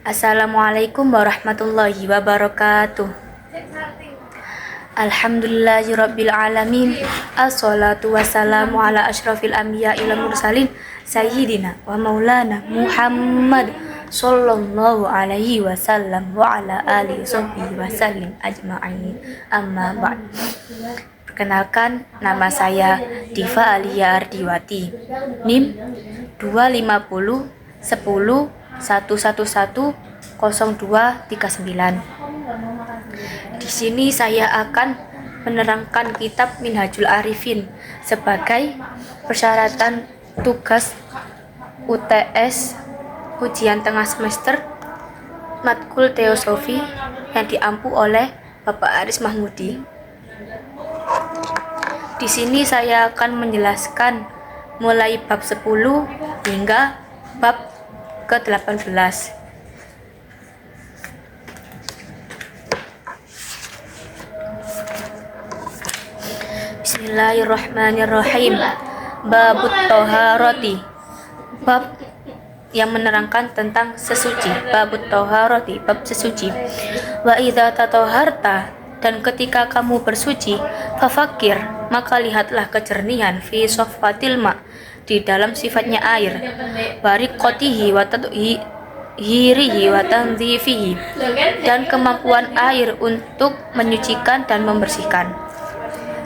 Assalamualaikum warahmatullahi wabarakatuh. Alhamdulillahirabbil alamin. Assalatu wassalamu ala asyrafil anbiya'i wal mursalin sayyidina wa maulana Muhammad sallallahu alaihi wasallam wa ala alihi wasallim ajma'in. Amma ba'd. Perkenalkan, nama saya Diva Alia Ardiwati. NIM 250 10 111 0239. Di sini saya akan menerangkan kitab Minhajul Arifin sebagai persyaratan tugas UTS ujian tengah semester matkul Teosofi yang diampu oleh Bapak Aris Mahmudi. Di sini saya akan menjelaskan mulai bab 10 hingga bab ke-18. Bismillahirrahmanirrahim. Babut Toharoti, bab yang menerangkan tentang sesuci. Babut Toharoti, bab sesuci. Wa idza tatoharta, dan ketika kamu bersuci, fafakir, maka lihatlah kejernihan fi soffatil ma, di dalam sifatnya air, bariqotihi wa hirihi wa tanzifihi, dan kemampuan air untuk menyucikan dan membersihkan.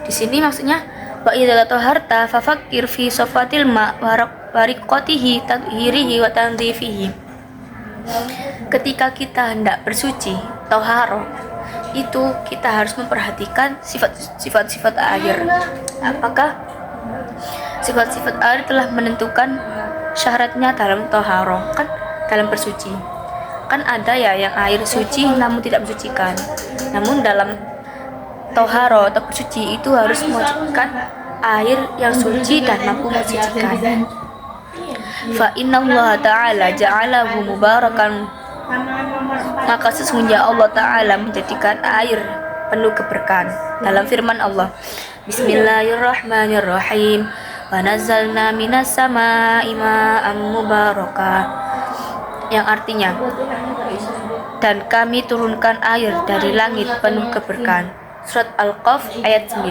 Di sini maksudnya wa idza taharta fafakir fi soffatil ma bariqotihi hirihi wa tanzifihi. Ketika kita hendak bersuci, toharo, itu kita harus memperhatikan sifat-sifat air. Apakah sifat-sifat air telah menentukan syaratnya dalam toharo, kan dalam bersuci. Kan ada ya yang air suci namun tidak mensucikan. Namun dalam toharo atau bersuci itu harus mewujudkan air yang suci dan mampu mensucikan. Fa innallaha ta'ala ja'alahu mubarakan, maka sesungguhnya Allah Ta'ala menjadikan air penuh keberkahan. Dalam firman Allah, Bismillahirrahmanirrahim, wa nazzalna minas samaa'i ma'an mubarakah, yang artinya, dan kami turunkan air dari langit penuh keberkahan. Surat Al-Qaf ayat 9.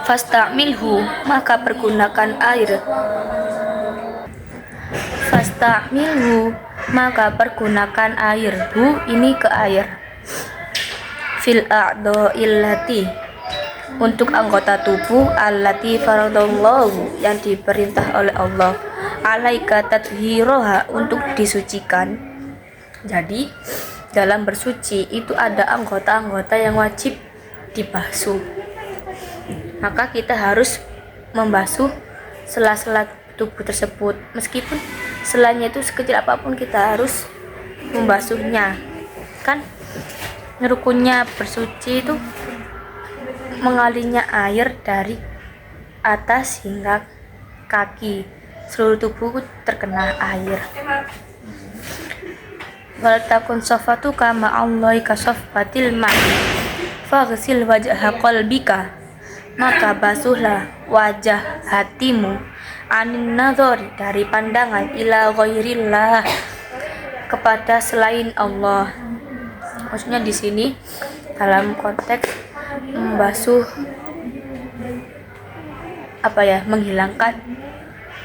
Fasta'milhu, maka pergunakan air. Fasta'milhu, maka pergunakan air. Hu, ini ke air. Fil a'dha'illati, untuk anggota tubuh allati faradallahu, yang diperintah oleh Allah, alaika tathhiroha, untuk disucikan. Jadi dalam bersuci itu ada anggota-anggota yang wajib dibasuh. Maka kita harus membasuh sela-sela tubuh tersebut. Meskipun selanya itu sekecil apapun, kita harus membasuhnya. Kan rukunnya bersuci itu mengalirnya air dari atas hingga kaki, seluruh tubuh terkena air. Wal takun safatu kama Allahi kasaffatil ma'i faghsil wajha qalbika, maka basuhlah wajah hatimu, anin nadhari, dari pandangan, ila ghairillah, kepada selain Allah. Maksudnya di sini dalam konteks membasuh menghilangkan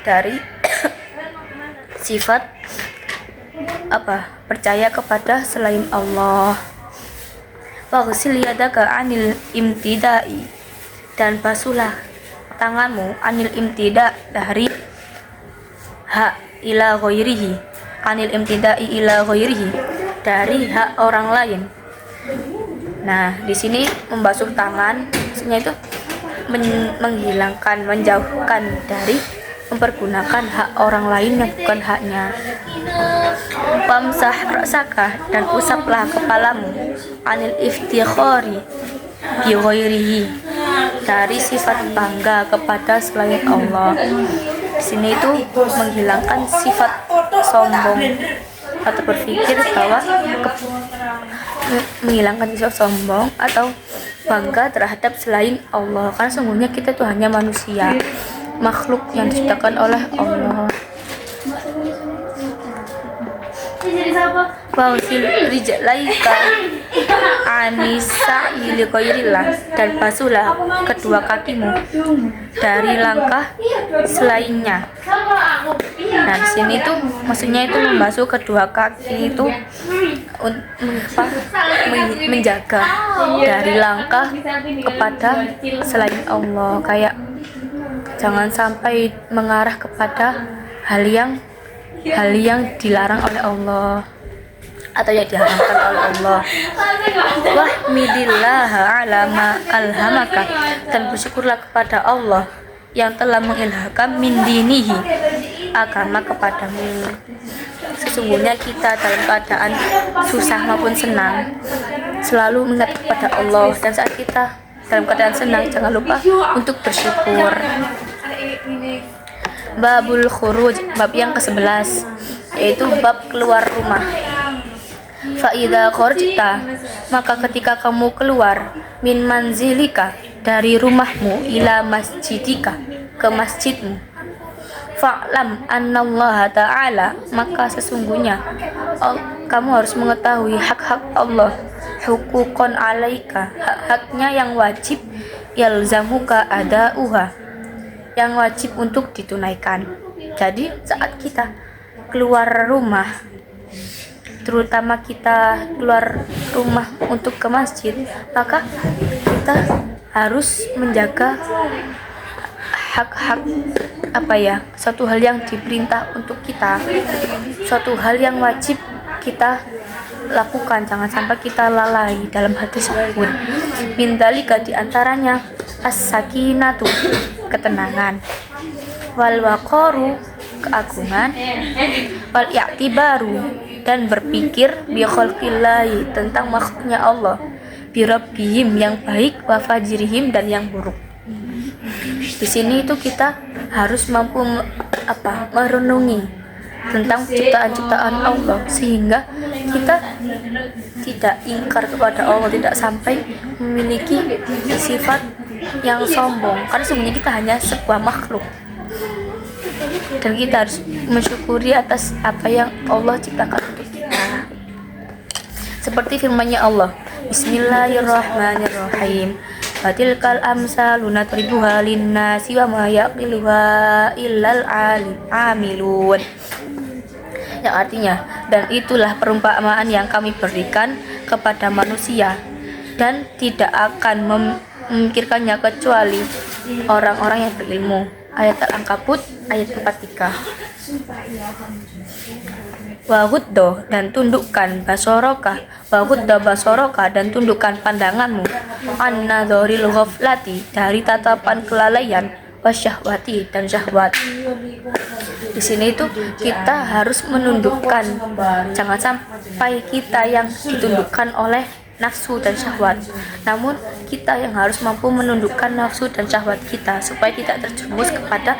dari sifat percaya kepada selain Allah. Waghsil yadaka anil imtidai, dan basuhlah tanganmu, anil imtida, dari hak ila ghairihi, anil imtidai ila ghairihi, dari hak orang lain. Nah, di sini membasuh tangan maksudnya itu menghilangkan, menjauhkan dari mempergunakan hak orang lain yang bukan haknya. Wamsah ra'saka, dan usaplah kepalamu, anil iftikhari bi ghairihi, dari sifat bangga kepada selain Allah. Di sini itu menghilangkan sifat sombong atau berpikir bahwa menghilangkan sifat sombong atau bangga terhadap selain Allah, karena sungguhnya kita tuh hanya manusia, makhluk yang diciptakan oleh Allah. Wausil rijlaika anisa ili ghairillah, dan basuhlah kedua kakimu dari langkah selainnya. Nah, di sini tuh maksudnya itu membasuh kedua kaki itu menjaga dari langkah kepada selain Allah, kayak jangan sampai mengarah kepada hal yang dilarang oleh Allah atau yang diharamkan oleh Allah. Wahmidillah ala ma alhamaka, dan bersyukurlah kepada Allah yang telah mengilhamkan min dinihi, agama kepadamu. Sesungguhnya kita dalam keadaan susah maupun senang selalu mengingat kepada Allah, dan saat kita dalam keadaan senang jangan lupa untuk bersyukur. Babul khuruj, bab yang ke-11, yaitu bab keluar rumah. Fa idza kharajta, maka ketika kamu keluar, min manzilika, dari rumahmu, ila masjidika, ke masjidmu, fa'lam annallaha ta'ala, maka sesungguhnya kamu harus mengetahui hak-hak Allah, hukukon alaika, hak-haknya yang wajib, yalzamuka adauha, yang wajib untuk ditunaikan. Jadi saat kita keluar rumah, terutama kita keluar rumah untuk ke masjid, maka kita harus menjaga hak-hak suatu hal yang diperintah untuk kita, suatu hal yang wajib kita lakukan, jangan sampai kita lalai dalam hal tersebut. Min dalika, diantaranya as-sakinatu, ketenangan, wal waqaru, keagungan, wal i'tibaru, dan berpikir bi khalqillahi, tentang makhluknya Allah, bi rabbihim, yang baik, wa fajrihim, dan yang buruk. Di sini itu kita harus mampu merenungi tentang ciptaan-ciptaan Allah, sehingga kita tidak ingkar kepada Allah, tidak sampai memiliki sifat yang sombong, karena sebenarnya kita hanya sebuah makhluk, dan kita harus mensyukuri atas apa yang Allah ciptakan untuk kita. Seperti firman-Nya Allah, Bismillahirrahmanirrahim, Fatilkal amsalu nadribuha linnasi wa ma yaqiluha illal amilun, yang artinya, dan itulah perumpamaan yang kami berikan kepada manusia, dan tidak akan memikirkannya kecuali orang-orang yang berilmu. Ayat Al-Ankabut ayat 43. Wahuddo, dan tundukkan basoroka, wahuddo basoroka, dan tundukkan pandanganmu, an-nadhoril ghaflati, dari tatapan kelalaian, wasyahwati, dan syahwat. Di sini itu kita harus menundukkan, jangan sampai kita yang ditundukkan oleh nafsu dan syahwat, namun kita yang harus mampu menundukkan nafsu dan syahwat kita, supaya tidak terjerumus kepada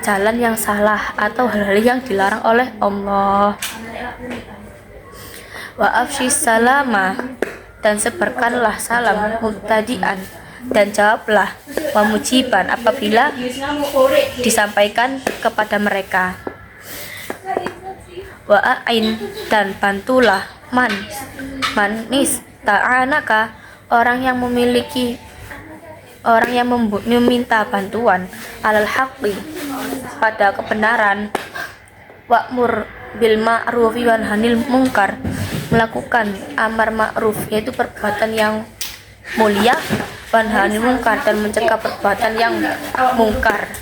jalan yang salah atau hal-hal yang dilarang oleh Allah. Wa afshis salama, dan sebarkanlah salam, mubtadi'an, dan jawablah wamujiban apabila disampaikan kepada mereka. Wa a'in, dan bantulah manis ta'anaka, orang yang meminta bantuan, alal haqqi, pada kebenaran, wa'mur bil ma'rufi wan hanil munkar, melakukan amar ma'ruf, yaitu perbuatan yang mulia, wan hanil munkar, dan mencegah perbuatan yang mungkar.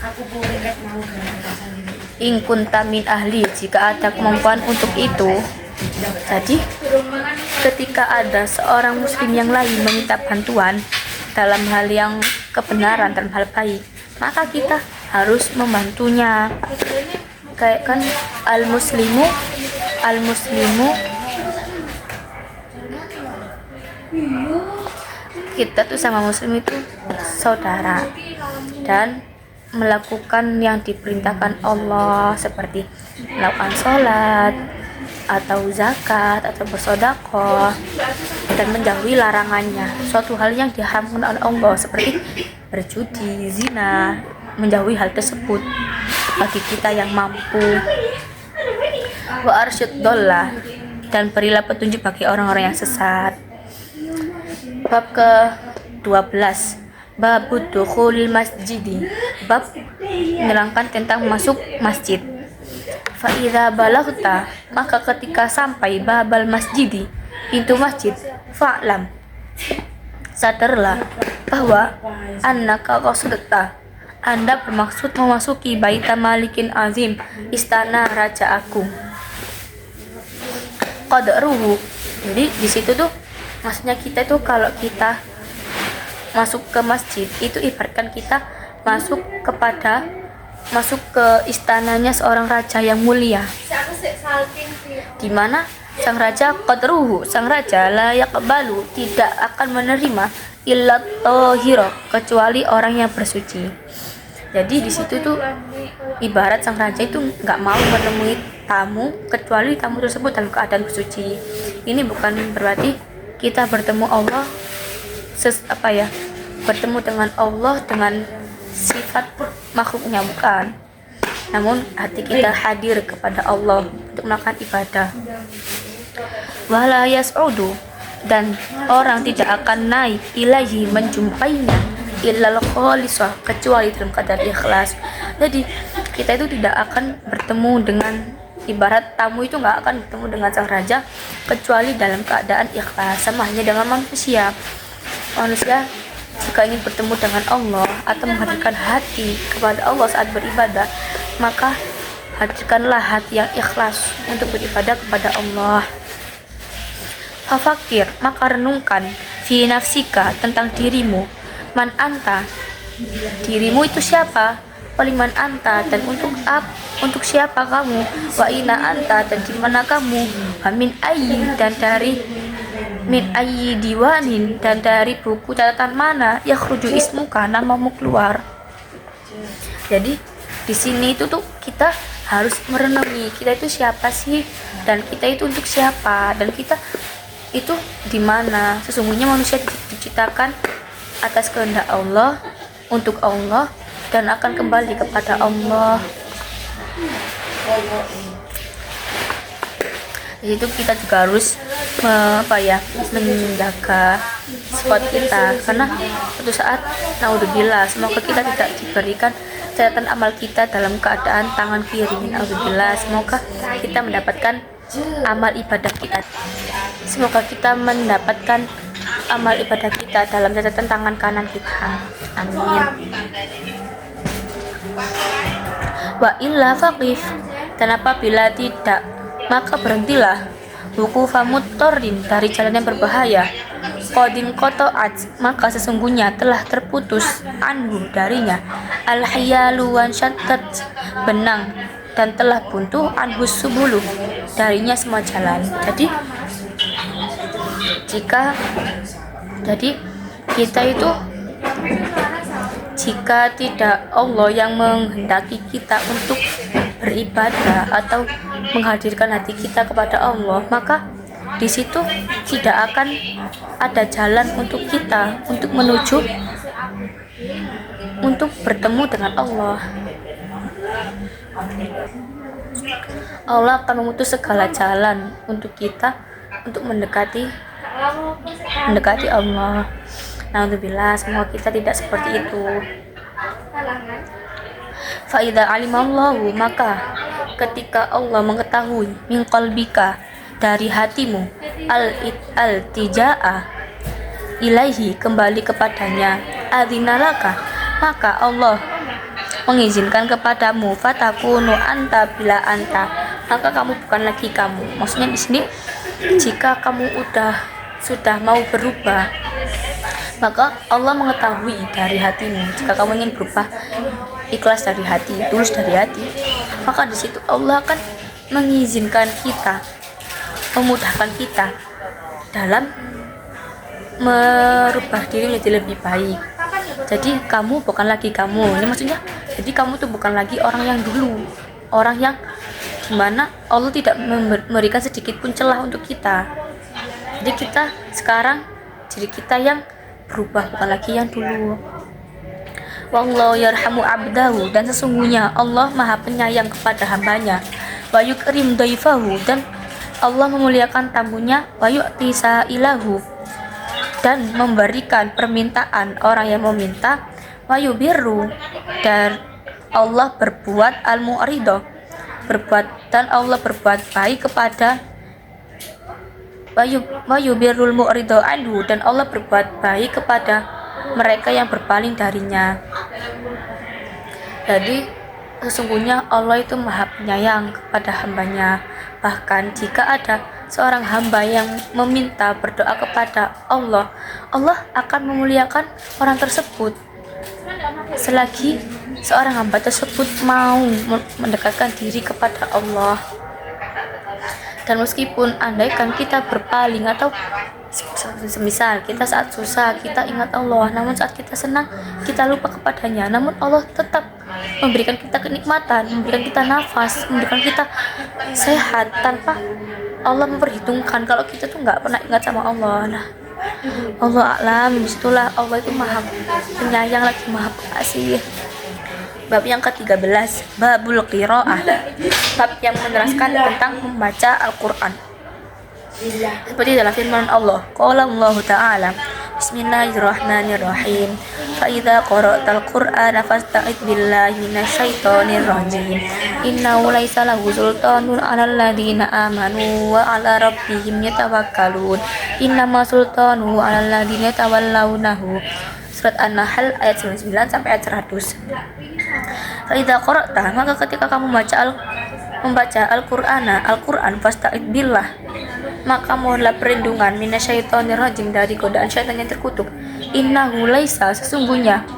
In kunta min ahli, jika ada kemampuan untuk itu. Jadi ketika ada seorang muslim yang lain meminta bantuan dalam hal yang kebenaran, dalam hal baik, maka kita harus membantunya. Kayak kan al-muslimu kita tuh sama muslim itu saudara, dan melakukan yang diperintahkan Allah, seperti melakukan sholat atau zakat atau bersedekah, dan menjauhi larangannya, suatu hal yang diharamkan oleh Allah seperti berjudi, zina, menjauhi hal tersebut bagi kita yang mampu. Wa arsyid dollah, dan berilah petunjuk bagi orang-orang yang sesat. Bab ke-12, Babud dukhulil masjidi, bab menerangkan tentang masuk masjid. Fa idza balaghta, maka ketika sampai babal masjidi, pintu masjid, fa'lam, sadarlah bahwa annaka qasdta, Anda bermaksud memasuki Baita Malikin Azim, istana raja agung. Qadruhu, jadi di situ tuh maksudnya kita tuh kalau kita masuk ke masjid itu ibaratkan kita masuk ke istananya seorang raja yang mulia, di mana sang raja qadruhu, sang raja la yaqbalu, tidak akan menerima illa tahira, kecuali orang yang bersuci. Jadi di situ tuh ibarat sang raja itu nggak mau menemui tamu kecuali tamu tersebut dalam keadaan bersuci. Ini bukan berarti kita bertemu Allah bertemu dengan Allah dengan sifat makhluknya, bukan, namun hati kita hadir kepada Allah untuk melakukan ibadah. Wala yas'udu, dan orang tidak akan naik ilahi, menjumpainya, illal khalisah, kecuali dalam keadaan ikhlas. Jadi kita itu tidak akan bertemu dengan, ibarat tamu itu nggak akan bertemu dengan sang raja kecuali dalam keadaan ikhlas. Sama halnya dengan manusia jika ingin bertemu dengan Allah atau menghadirkan hati kepada Allah saat beribadah, maka hadirkanlah hati yang ikhlas untuk beribadah kepada Allah. Fafakir, maka renungkan, fi nafsika, tentang dirimu, man anta, dirimu itu siapa, waliman anta, dan untuk siapa kamu, wa ina anta, dan di mana kamu, wa min ayyin, dan dari min ayyi diwanin, dan dari buku catatan mana, yakhruju ismuka, namamu keluar. Jadi di sini itu tuh kita harus merenungi kita itu siapa sih, dan kita itu untuk siapa, dan kita itu di mana. Sesungguhnya manusia diciptakan atas kehendak Allah, untuk Allah, dan akan kembali kepada Allah. Di situ kita juga harus menjaga spot kita, karena suatu saat naudzubillah, semoga kita tidak diberikan catatan amal kita dalam keadaan tangan kiri. Naudzubillah, semoga kita mendapatkan amal ibadah kita. Semoga kita mendapatkan amal ibadah kita dalam catatan tangan kanan kita. Amin. Wa illa faqif, dan apabila tidak, maka berhentilah. Buku famuttorin, dari jalan yang berbahaya. Qadin qata'at, maka sesungguhnya telah terputus anhu, darinya, al-hiyalu wan syattat, benang, dan telah buntu anhu subulu, darinya semua jalan. Jadi kita itu, jika tidak Allah yang menghendaki kita untuk beribadah atau menghadirkan hati kita kepada Allah, maka di situ tidak akan ada jalan untuk kita untuk menuju untuk bertemu dengan Allah. Allah akan memutus segala jalan untuk kita untuk mendekati Allah. Naudzubillah, semoga kita tidak seperti itu. Fa'idha alimallahu, maka ketika Allah mengetahui min qalbika, dari hatimu, al-tija'a ilaihi, kembali kepadanya, adzinalaka, maka Allah mengizinkan kepadamu, fatakunu anta bila anta, maka kamu bukan lagi kamu. Maksudnya di sini, jika kamu sudah mau berubah, maka Allah mengetahui dari hatimu. Jika kamu ingin berubah ikhlas dari hati, tulus dari hati, maka di situ Allah akan mengizinkan kita, memudahkan kita dalam merubah diri menjadi lebih baik. Jadi kamu bukan lagi kamu. Ini maksudnya, jadi kamu tuh bukan lagi orang yang dulu, orang yang dimana Allah tidak memberikan sedikit pun celah untuk kita. Jadi kita sekarang jadi kita yang berubah, bukan lagi yang dulu. Wallahu yarhamu abdahu, dan sesungguhnya Allah maha penyayang kepada hambanya. Wa yukrim daifahu, dan Allah memuliakan tamunya. Wa yu'ti sa'ilahu, dan memberikan permintaan orang yang meminta. Wa yubirru, dan Allah berbuat al-mu'rido, dan Allah berbuat baik kepada wa yubirrul mu'rido anhu, dan Allah berbuat baik kepada mereka yang berpaling darinya. Jadi sesungguhnya Allah itu maha penyayang kepada hambanya. Bahkan jika ada seorang hamba yang meminta berdoa kepada Allah, Allah akan memuliakan orang tersebut selagi seorang hamba tersebut mau mendekatkan diri kepada Allah. Dan meskipun andaikan kita berpaling atau semisal kita saat susah kita ingat Allah, namun saat kita senang kita lupa kepadanya, namun Allah tetap memberikan kita kenikmatan, memberikan kita nafas, memberikan kita sehat tanpa Allah memperhitungkan kalau kita tuh nggak pernah ingat sama Allah. Nah, Allah a'lam, disitulah Allah itu maha penyayang lagi maha pengasih. Bab yang ke-13, babul qiraah, bab yang meneraskan tentang membaca Al-Quran. Seperti dalam firman Allah, qala Allah Ta'ala, Bismillahirrahmanirrahim, fa idza qara'tal Qur'ana fasta'id billahi minasyaitonir rajim, innahu laisa lahu sultanun 'alal ladzina amanu wa 'ala rabbihim yatawakkalun, innama sultanuhu 'alal ladzina tawallawnahu. Surat An-Nahl ayat 99 sampai ayat 100. Fa idza qara'ta, maka ketika kamu membaca Al-Quran, fasta'id billah, maka mohonlah perlindungan minasyaitonir rajim, dari godaan syaitan yang terkutuk. Innahu laisa, sesungguhnya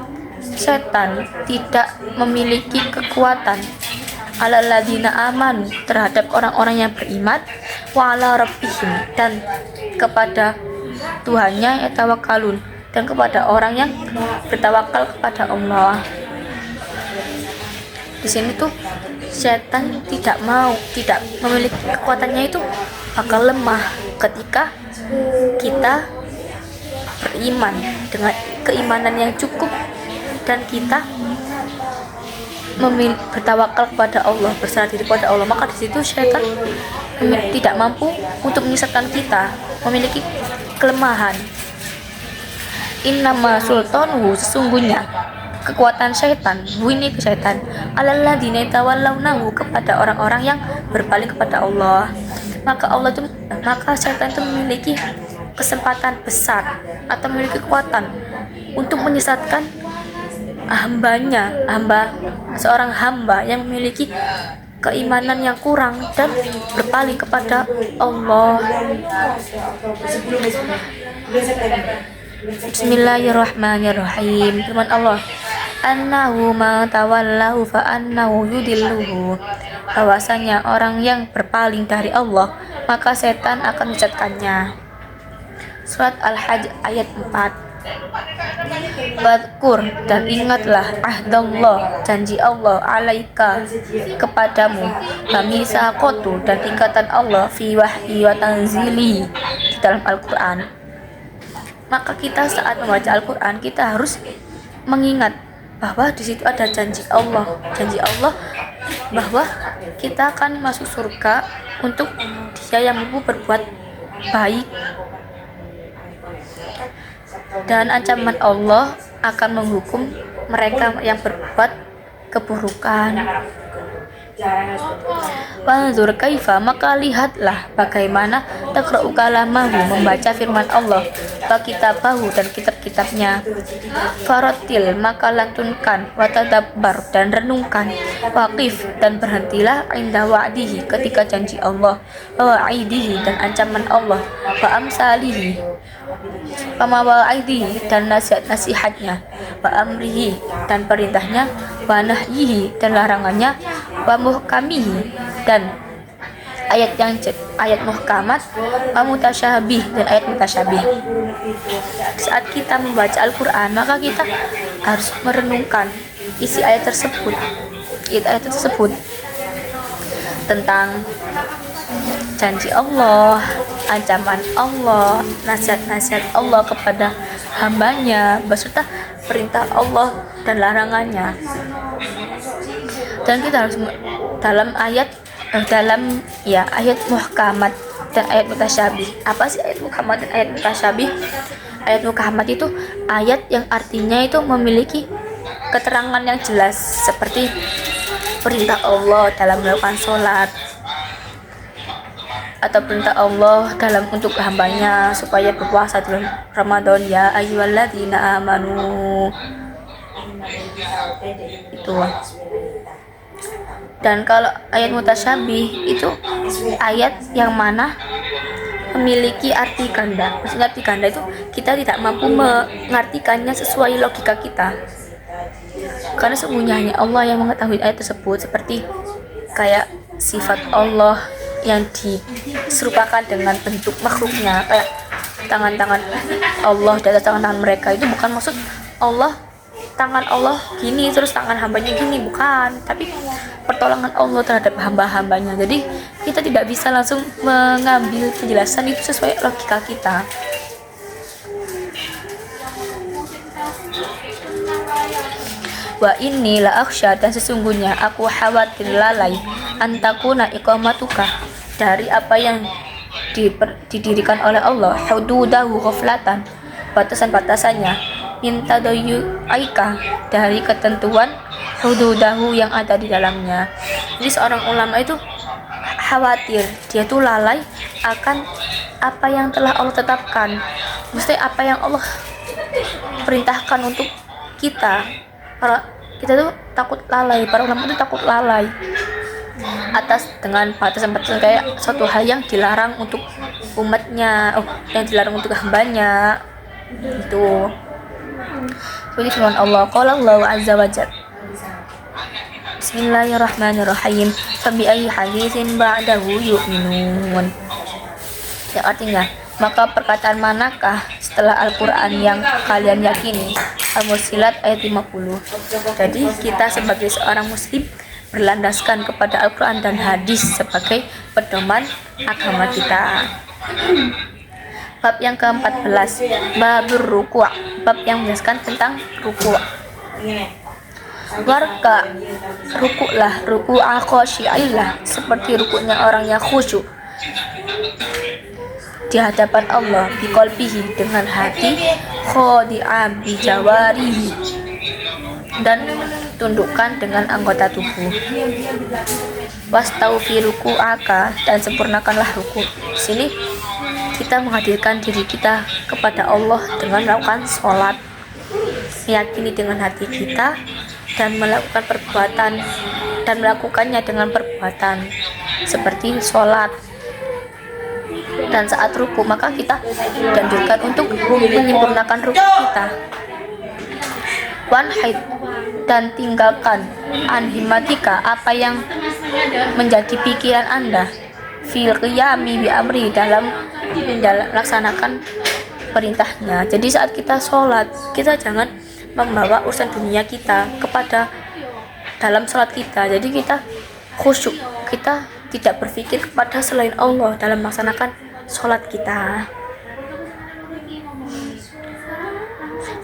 syaitan tidak memiliki kekuatan, alal ladina amanu, terhadap orang-orang yang beriman, wa ala rabbihim, dan kepada Tuhannya yatawakkalun, dan kepada orang yang bertawakal kepada Allah. Di sini tuh setan tidak memiliki kekuatannya, itu bakal lemah ketika kita beriman dengan keimanan yang cukup dan kita bertawakal kepada Allah, berserah diri kepada Allah. Maka di situ setan tidak mampu untuk menyesatkan kita, memiliki kelemahan. Innama sultanuhu, sesungguhnya kekuatan syaitan, bunyi ke syaitan, alalladzina tawallawnahu, kepada orang-orang yang berpaling kepada Allah. Maka syaitan itu memiliki kesempatan besar atau memiliki kekuatan untuk menyesatkan seorang hamba yang memiliki keimanan yang kurang dan berpaling kepada Allah. Bismillahirrahmanirrahim. Firman Allah, annahu ma tawallahu fa annahu yudilluhu, bahwasanya orang yang berpaling dari Allah maka setan akan menyesatkannya. Surat Al-Hajj ayat 4. Wadkur, dan ingatlah, ahdallah, janji Allah, alaika, kepadamu, mamisaqatu, dan ikatan Allah, fi wahyi wa tanzili, di dalam Al-Quran. Maka kita saat membaca Al-Quran kita harus mengingat bahwa di situ ada janji Allah bahwa kita akan masuk surga untuk Dia yang mampu berbuat baik, dan ancaman Allah akan menghukum mereka yang berbuat keburukan. Wanzur kaifa, maka lihatlah bagaimana taqra'u kalamahu, membaca firman Allah, wa kitabahu, dan kitab-kitabnya, faratil, maka lantunkan, wa tadabbar, dan renungkan, waqif, dan berhentilah, inda wa'dihi, ketika janji Allah, wa wa'idihi, dan ancaman Allah, wa amsalihi, wa wa'idihi, dan nasihat-nasihatnya, wa amrihi, dan perintahnya, wa nahyihi, dan larangannya, wa muhkamihi, dan ayat muhkamat, wa mutasyabih, dan ayat mutasyabih. Saat kita membaca Al-Quran maka kita harus merenungkan isi ayat tersebut tentang janji Allah, ancaman Allah, nasihat-nasihat Allah kepada hambanya, beserta perintah Allah dan larangannya. Dan kita harus dalam ayat ayat muhkamat dan ayat mutasyabih. Apa sih ayat muhkamat dan ayat mutasyabih? Ayat muhkamat itu ayat yang artinya itu memiliki keterangan yang jelas, seperti perintah Allah dalam melakukan sholat, atau perintah Allah dalam untuk hambanya supaya berpuasa di Ramadan, ya ayyuhalladzina amanu. Itu. Dan kalau ayat mutasyabih itu ayat yang mana memiliki arti ganda. Maksudnya arti ganda itu kita tidak mampu mengartikannya sesuai logika kita, karena sesungguhnya hanya Allah yang mengetahui ayat tersebut. Seperti kayak sifat Allah yang diserupakan dengan bentuk makhluknya, kayak tangan-tangan Allah di atas tangan-tangan mereka, itu bukan maksud Allah tangan Allah gini terus tangan hambanya gini, bukan, tapi pertolongan Allah terhadap hamba-hambanya. Jadi kita tidak bisa langsung mengambil penjelasan itu sesuai logika kita. Wa inni la akhsha, dan sesungguhnya aku khawatir lalai, antakuna iqamatuka, dari apa yang didirikan oleh Allah, hududahu ghaflatan, batasan-batasannya, minta doyu aika, dari ketentuan hududahu yang ada di dalamnya. Jadi seorang ulama itu khawatir, dia tuh lalai akan apa yang telah Allah tetapkan, mesti apa yang Allah perintahkan untuk kita. Para kita tuh takut lalai, para ulama itu takut lalai atas dengan batasan-batasan kayak suatu hal yang dilarang untuk umatnya, yang dilarang untuk hambanya. Itu seperti firman Allah, qala Allah azza wa jalla, Bismillahirrahmanirrahim, fabi ayyi haditsin ba'dahu yu'minun. Yang artinya, maka perkataan manakah setelah Al-Quran yang kalian yakini? Al-Mursilat ayat 50. Jadi kita sebagai seorang muslim berlandaskan kepada Al-Quran dan hadis sebagai pedoman agama kita. Bab yang ke-14, babur ruku', bab yang menjelaskan tentang ruku'. Warka, ruku'lah, ruku'a khasyi'illah, seperti ruku'nya orang yang khusyuk di hadapan Allah, biqalbihi, dengan hati, khadi'a bijawarihi, dan tundukkan dengan anggota tubuh. Wastaufi ruku'aka, dan sempurnakanlah ruku'. Di sini kita menghadirkan diri kita kepada Allah dengan melakukan sholat, meyakini dengan hati kita, dan melakukan perbuatan, dan melakukannya dengan perbuatan seperti sholat. Dan saat ruku maka kita dianjurkan untuk menyempurnakan ruku kita. Wanhid, dan tinggalkan anhimatika, apa yang menjadi pikiran Anda, fil qiyami bi amri, dalam melaksanakan perintahnya. Jadi saat kita sholat, kita jangan membawa urusan dunia kita kepada dalam sholat kita. Jadi kita khusyuk, kita tidak berpikir kepada selain Allah dalam melaksanakan sholat kita.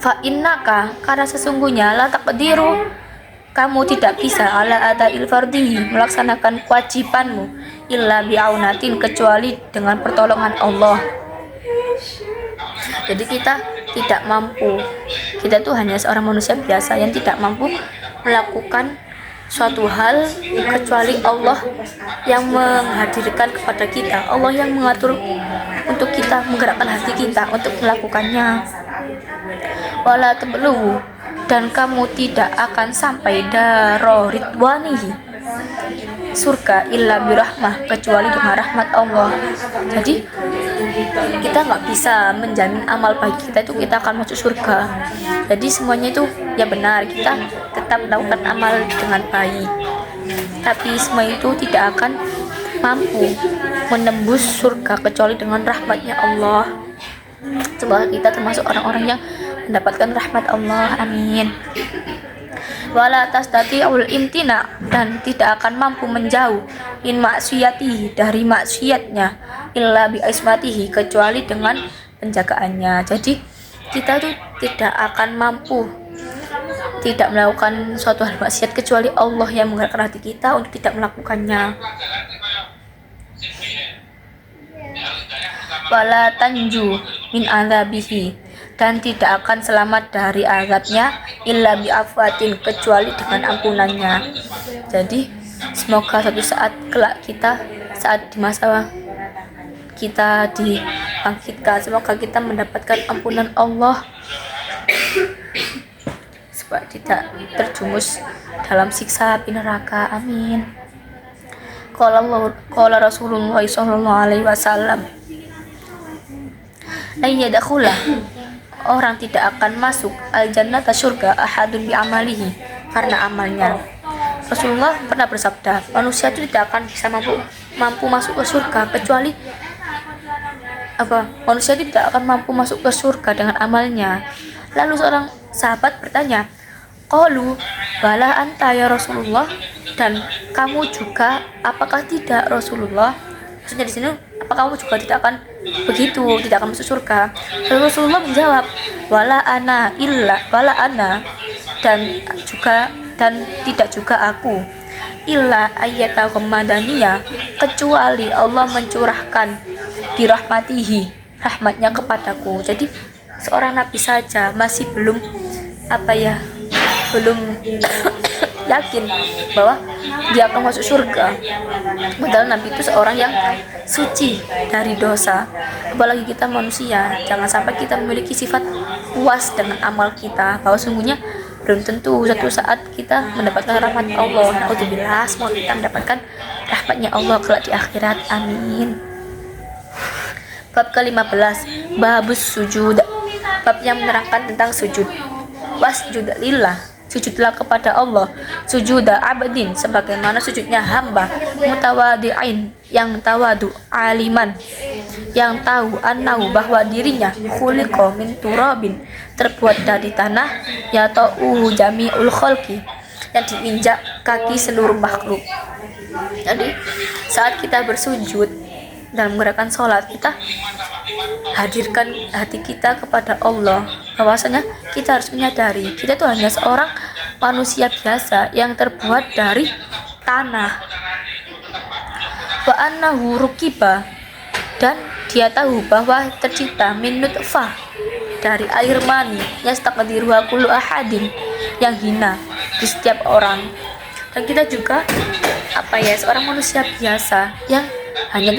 Fa innaka, karena sesungguhnya la taqdiru, kamu tidak bisa, ala ada'il fardhi, melaksanakan kewajibanmu, illa bi'aunatin, kecuali dengan pertolongan Allah. Jadi kita tidak mampu, kita tuh hanya seorang manusia biasa yang tidak mampu melakukan suatu hal kecuali Allah yang menghadirkan kepada kita, Allah yang mengatur untuk kita, menggerakkan hati kita untuk melakukannya. Wala tablughu, dan kamu tidak akan sampai daro ridwanihi, surga, illa birahmah, kecuali dengan rahmat Allah. Jadi kita nggak bisa menjamin amal baik kita itu kita akan masuk surga. Jadi semuanya itu ya benar, kita tetap melakukan amal dengan baik, tapi semua itu tidak akan mampu menembus surga kecuali dengan rahmatnya Allah. Semoga kita termasuk orang-orang yang mendapatkan rahmat Allah, amin. Wala tastati'ul imtina, dan tidak akan mampu menjauh min maksiyati, dari maksiatnya, illa bi ismatihi, kecuali dengan penjagaannya. Jadi kita tuh tidak akan mampu tidak melakukan suatu hal maksiat kecuali Allah yang menggerakkan hati kita untuk tidak melakukannya. Wala tanju min azabihi, dan tidak akan selamat dari azabnya illa bi afwatin, kecuali dengan ampunannya. Jadi semoga suatu saat kelak kita, saat di masa kita dibangkitkan, semoga kita mendapatkan ampunan Allah supaya tidak terjumus dalam siksa api neraka. Amin. Qala Rasulullah sallallahu alaihi wasallam, ayyadakhulah, orang tidak akan masuk al-jannata, surga, ahadun bi amalihi, karena amalnya. Rasulullah pernah bersabda, manusia itu tidak akan bisa mampu masuk ke surga kecuali manusia tidak akan mampu masuk ke surga dengan amalnya. Lalu seorang sahabat bertanya, qalu bala anta ya Rasulullah, dan kamu juga apakah tidak Rasulullah? Maksudnya di sini, apa kamu juga tidak akan begitu, tidak akan masuk surga? Lalu Rasulullah menjawab, wala ana, dan tidak juga aku, illa ayyata ghammadaniyah, kecuali Allah mencurahkan birahmatihi, rahmatnya kepadaku. Jadi seorang nabi saja masih belum yakin bahwa dia akan masuk surga, padahal nabi itu seorang yang suci dari dosa. Apalagi kita manusia, jangan sampai kita memiliki sifat puas dengan amal kita, bahwa sungguhnya belum tentu suatu saat kita mendapatkan rahmat Allah. Alhamdulillah, semoga kita mendapatkan rahmatnya Allah kelak di akhirat. Amin. Bab ke-15, babus sujud, bab yang menerangkan tentang sujud. Wasjud lillah, sujudlah kepada Allah, sujuda abdin, sebagaimana sujudnya hamba, mutawadi'in, yang tawadu, aliman, yang tahu, annahu, bahwa dirinya, khuliqa min turabin, terbuat dari tanah, ya ta'uhu jami'ul khalqi, yang diinjak kaki seluruh makhluk. Jadi saat kita bersujud dalam menggerakkan sholat, kita hadirkan hati kita kepada Allah, bahwasanya kita harus menyadari kita itu hanya seorang manusia biasa yang terbuat dari tanah. Wa annahu rukiba, dan dia tahu bahwa tercipta min nutfah, dari air mani, yastaqdiruha kullu ahadin, yang hina di setiap orang. Dan kita juga seorang manusia biasa yang hanya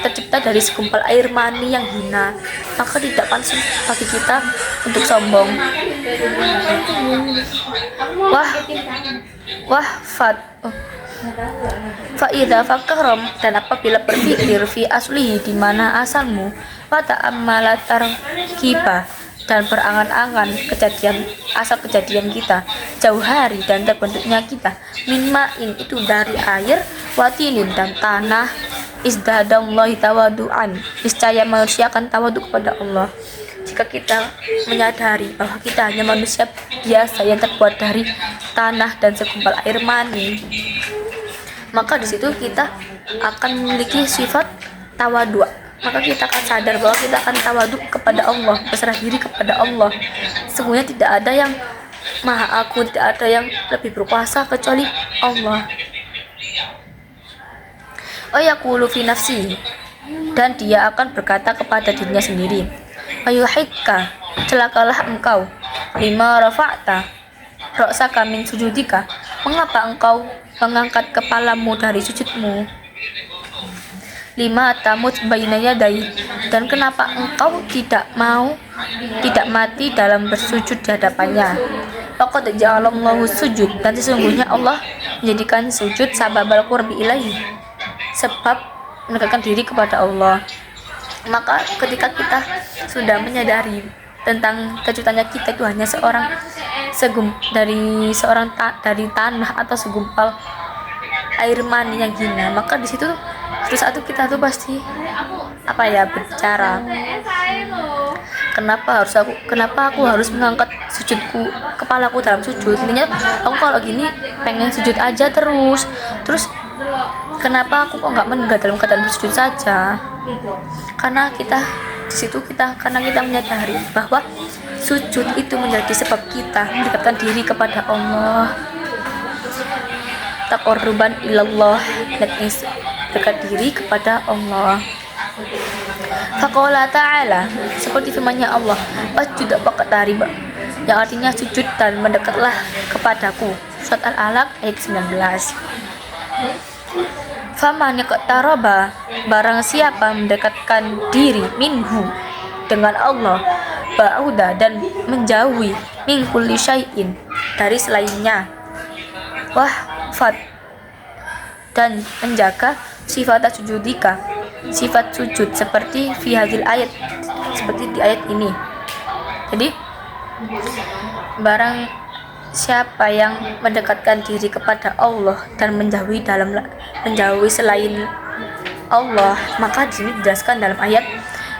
tercipta dari segumpal air mani yang hina. Maka tidak pantas bagi kita untuk sombong. Fa'idha fakarom, dan apabila berpikir fi aslihi, di mana asalmu, wa ta'ammala tarkiba, dan berangan-angan asal kejadian kita, jauh hari, dan terbentuknya kita, minma'in, itu dari air, watinin, dan tanah, izdadallahi tawadu'an, niscaya manusia akan tawadu kepada Allah. Jika kita menyadari bahwa kita hanya manusia biasa yang terbuat dari tanah dan segumpal air mani, maka di situ kita akan memiliki sifat tawadu. Maka kita akan sadar bahwa kita akan tawadu kepada Allah, berserah diri kepada Allah. Sesungguhnya tidak ada yang maha agung, tidak ada yang lebih berkuasa kecuali Allah. Yaqulu fi nafsi, dan dia akan berkata kepada dirinya sendiri, ayuhikka, celakalah engkau, lima rafa'ta ra'saka min sujudika, mengapa engkau mengangkat kepalamu dari sujudmu, lima tamut baina yadai, dan kenapa engkau tidak mati dalam bersujud di hadapannya. Faqad ja'alallahu sujud, dan sesungguhnya Allah menjadikan sujud sababal qurbi ilaihi, sebab mendekatkan diri kepada Allah. Maka ketika kita sudah menyadari tentang kejutannya kita itu hanya dari tanah atau segumpal air mani yang hina, maka di situ terus kita tuh pasti berbicara, kenapa aku harus mengangkat kepalaku dalam sujud. Intinya aku kalau gini pengen sujud aja terus Kenapa aku kok nggak meninggal dalam keadaan bersujud saja? Karena kita menyadari bahwa sujud itu menjadi sebab kita mendekatkan diri kepada Allah, taqarruban ilallah, dan dekat diri kepada Allah. Faqala ta'ala, seperti firman-Nya Allah, wasjud waqtarib, yang artinya sujud dan mendekatlah kepadaku. Surat Al-Alaq ayat 19. Faman yaqtaraba, barang siapa mendekatkan diri minhu, dengan Allah, ba'uda, dan menjauhi min kulli syai'in, dari selainnya, wahfad, dan menjaga sifat sujudika, sifat sujud, seperti fi hadil ayat, seperti di ayat ini. Jadi barang siapa yang mendekatkan diri kepada Allah dan menjauhi selain Allah, maka di sini dijelaskan dalam ayat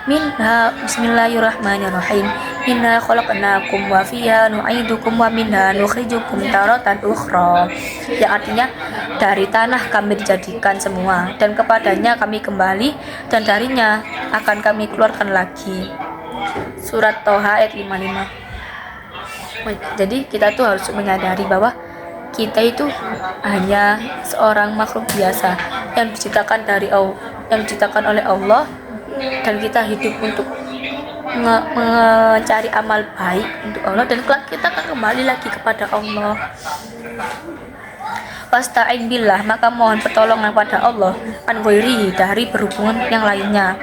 minha, bismillahirrahmanirrahim, minha khalaqnakum wa fiha nu'idukum wa minha nukhrijukum taratan ukhra, yang artinya dari tanah kami dijadikan semua dan kepadanya kami kembali dan darinya akan kami keluarkan lagi. Surat Toha ayat 55. Jadi kita tuh harus menyadari bahwa kita itu hanya seorang makhluk biasa yang diciptakan oleh Allah, dan kita hidup untuk mencari amal baik untuk Allah, dan kelak kita akan kembali lagi kepada Allah. Wasta'in billah, maka mohon pertolongan kepada Allah, an ghairi, dari berhubungan yang lainnya.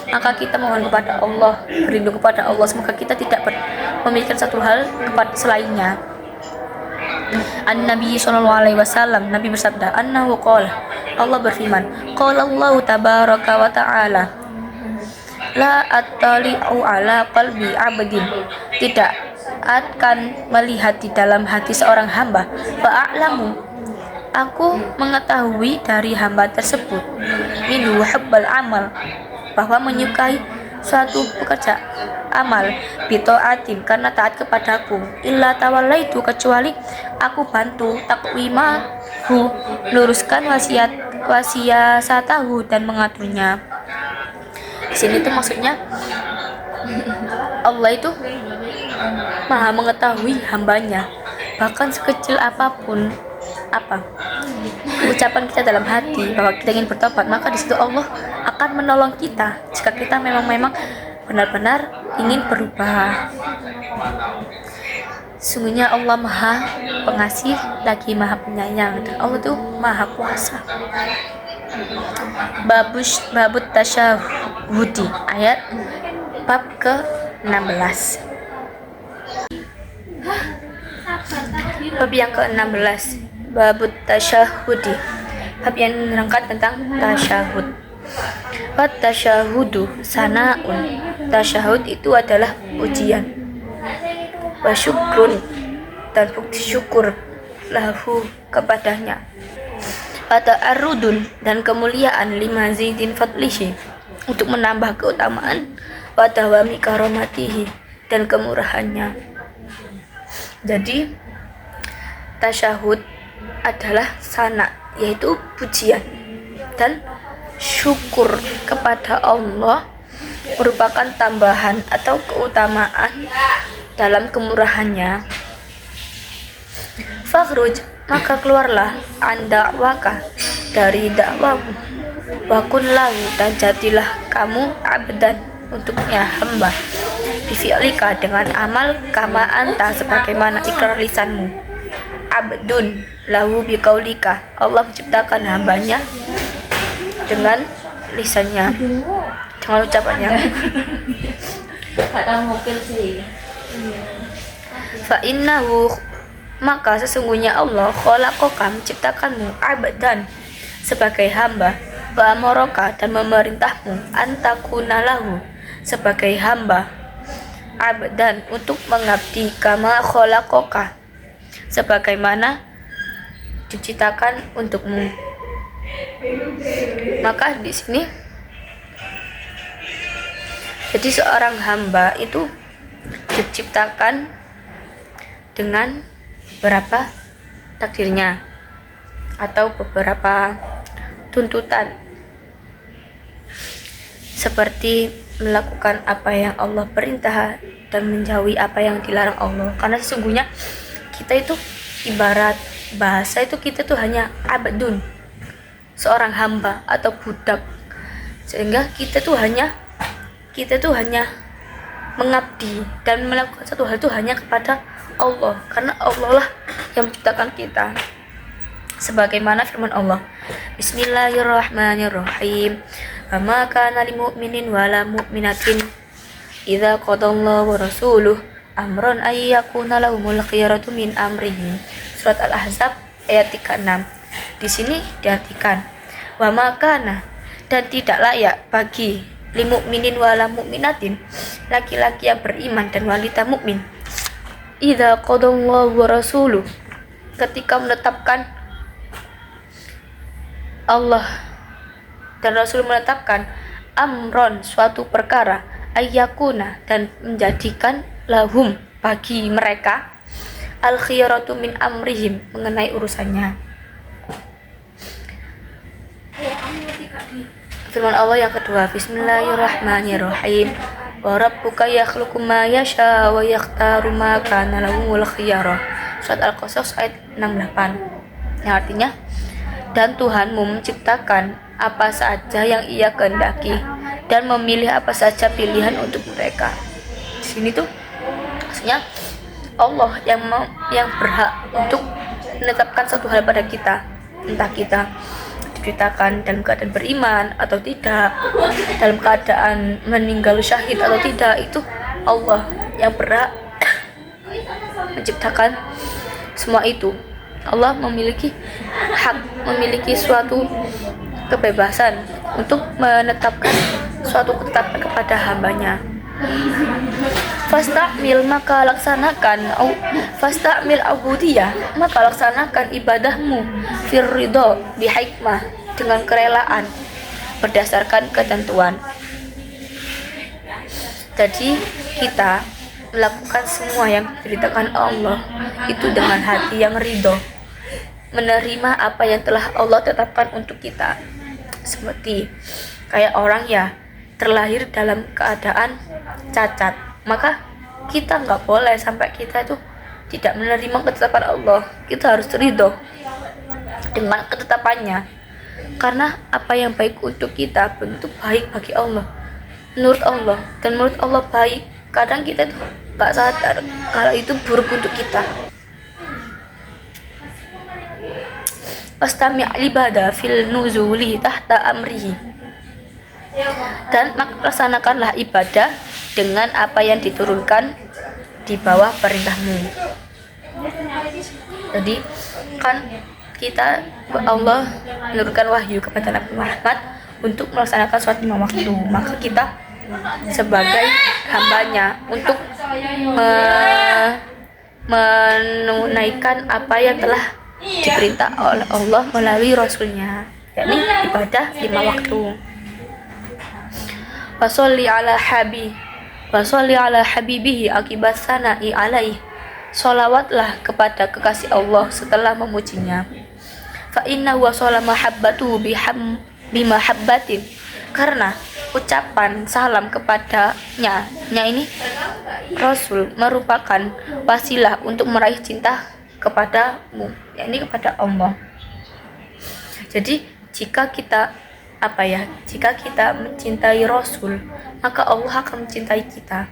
Maka kita mohon kepada Allah, berlindung kepada Allah, semoga kita tidak memikirkan satu hal kepada selainnya. An-Nabi SAW, Nabi bersabda, annahu qala, Allah berfirman, qala Allah tabaraka wa ta'ala, la attali'u ala qalbi abdin, tidak akan melihat di dalam hati seorang hamba, fa'a'lamu, aku mengetahui dari hamba tersebut, minhu hubbal amal, bahwa menyukai suatu pekerja amal, bita'atin, karena taat kepadaku, illa tawallaitu, kecuali aku bantu takwimahu, luruskan wasiasatahu, dan mengaturnya. Di sini tuh maksudnya Allah itu maha mengetahui hambanya, bahkan sekecil apapun ucapan kita dalam hati bahwa kita ingin bertobat, maka di situ Allah akan menolong kita jika kita memang benar-benar ingin berubah. Sungguhnya Allah maha pengasih lagi maha penyayang, dan Allah itu maha kuasa. Babut tasyahudi, ayat bab ke-16. Bab yang ke-16, babut tasyahudi, bab yang menerangkan tentang tasyahud. Wat tasyahudu sanaun, tasyahud itu adalah pujian, wa syukrun, dan bukti syukur, lahu, kepadanya, wa ta'arrudun, dan kemuliaan, limazidin fadlihi, untuk menambah keutamaan, wa dawami karomatihi, dan kemurahannya. Jadi tasyahud adalah sana, yaitu pujian dan syukur kepada Allah, merupakan tambahan atau keutamaan dalam kemurahannya. Fakhruj, maka keluarlah, an dakwaka, dari dakwamu, wa kun lahu, dan jadilah kamu abdan, untuknya hamba, bifi'lika, dengan amal, kama anta, sebagaimana ikrar lisanmu, abdun lahu biqaulika, Allah menciptakan hambanya dengan lisannya, dengan ucapannya. Fa innahu, maka sesungguhnya Allah, khalaqaka, menciptakanmu, abdan, sebagai hamba, wa amaraka, dan memerintahmu, antakuna lahu, sebagai hamba, abdan, untuk mengabdi, kama khalaqaka, sebagaimana diciptakan untukmu. Maka di sini jadi seorang hamba itu diciptakan dengan beberapa takdirnya atau beberapa tuntutan, seperti melakukan apa yang Allah perintah dan menjauhi apa yang dilarang Allah. Karena sesungguhnya kita itu ibarat bahasa itu, kita tuh hanya abdun, seorang hamba atau budak, sehingga kita tuh hanya mengabdi dan melakukan satu hal itu hanya kepada Allah, karena Allah lah yang menciptakan kita. Sebagaimana firman Allah, Bismillahirrahmanirrahim, wa ma kana lil mu'minin wa la mu'minatin idza qadallahu wa rasuluhu amran ay yakuna lahumul khiyaratu min amrihim. Surat Al-Ahzab ayat 36. Di sini diartikan, wa ma kana, dan tidak layak bagi lil mu'minin wa la mu'minatin, laki-laki yang beriman dan wanita mukmin, idza qadallahu wa rasuluhu, ketika menetapkan Allah dan Rasul menetapkan, amron, suatu perkara, ayyakuna, dan menjadikan lahum, bagi mereka, al khiyaratu min amrihim, mengenai urusannya. Firman Allah yang kedua, Bismillahirrahmanirrahim, wa rabbuka yakhluqu ma yasha wa yakhtaru ma kana lahumul khiyarah. Surat Al-Qasas ayat 68, yang artinya, dan Tuhanmu menciptakan apa saja yang Ia kehendaki dan memilih apa saja pilihan untuk mereka. Di sini tuh maksudnya Allah yang berhak untuk menetapkan satu hal pada kita, entah kita diberitakan dalam keadaan beriman atau tidak, dalam keadaan meninggal syahid atau tidak, itu Allah yang berhak menciptakan semua itu. Allah memiliki hak, memiliki suatu kebebasan untuk menetapkan suatu ketetapan kepada hambanya. Fastamil, maka laksanakan, fastamil ubudiyah, maka laksanakan ibadahmu, firridho, bihikmah, dengan kerelaan, berdasarkan ketentuan. Jadi kita melakukan semua yang diberitakan Allah itu dengan hati yang ridho, menerima apa yang telah Allah tetapkan untuk kita. Seperti kayak orang ya terlahir dalam keadaan cacat, maka kita nggak boleh sampai kita itu tidak menerima ketetapan Allah. Kita harus ridho dengan ketetapannya, karena apa yang baik untuk kita itu baik bagi Allah, menurut Allah, dan menurut Allah baik. Kadang kita tuh nggak sadar kalau itu buruk untuk kita. Wastami' ibadah fil nuzuli tahta amrihi, dan laksanakanlah ibadah dengan apa yang diturunkan di bawah perintahmu. Jadi kan kita, Allah menurunkan wahyu kepada Nabi Muhammad untuk melaksanakan sholat 5 waktu, maka kita sebagai hambanya untuk menunaikan apa yang telah diperintah oleh Allah melalui Rasulnya, yakni ibadah 5 waktu. Wasolli ala habibihi akibat sana'i alaih, sholawatlah kepada kekasih Allah setelah memujinya. Fa inna wa shola mahabbatu bimahabbatin, karena ucapan salam kepadanya, ini Rasul, merupakan wasilah untuk meraih cinta kepadamu, yakni kepada Allah. Jadi jika kita mencintai Rasul, maka Allah akan mencintai kita.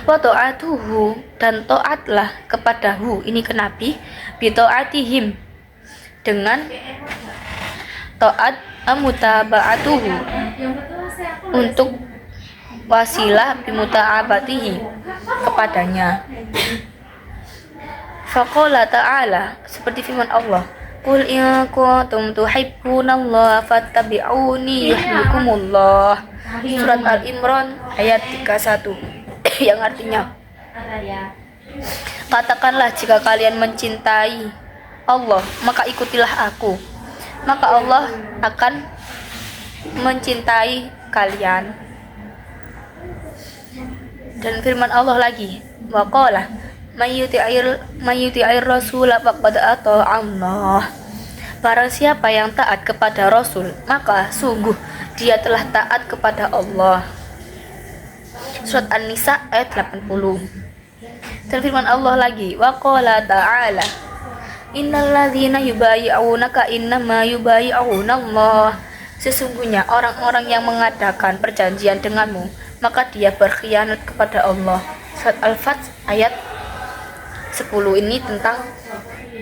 Wa ta'atuhu, dan taatlah kepadahu, ini ke Nabi, bi ta'atihim, dengan taat, mutaba'atuhu, untuk wasilah bi muta'abatihi, kepadanya. Faqala ta'ala, seperti firman Allah, Qul in kuntum tuhibbunallaha fattabi'uni yuhibbukumullah. Surat Al-Imran ayat 31, yang artinya, katakanlah jika kalian mencintai Allah, maka ikutilah aku, maka Allah akan mencintai kalian. Dan firman Allah lagi, waqala mayyuti'ir rasul faqad ata'a Allah. Barang siapa yang taat kepada Rasul, maka sungguh dia telah taat kepada Allah. Surat An-Nisa ayat 80. Dan firman Allah lagi, wa qala ta'ala, innal ladzina yubayyi'unaka innama yubayyi'una Allah. Sesungguhnya orang-orang yang mengadakan perjanjian denganmu, maka dia berkhianat kepada Allah. Surat Al-Fath ayat 10. Ini tentang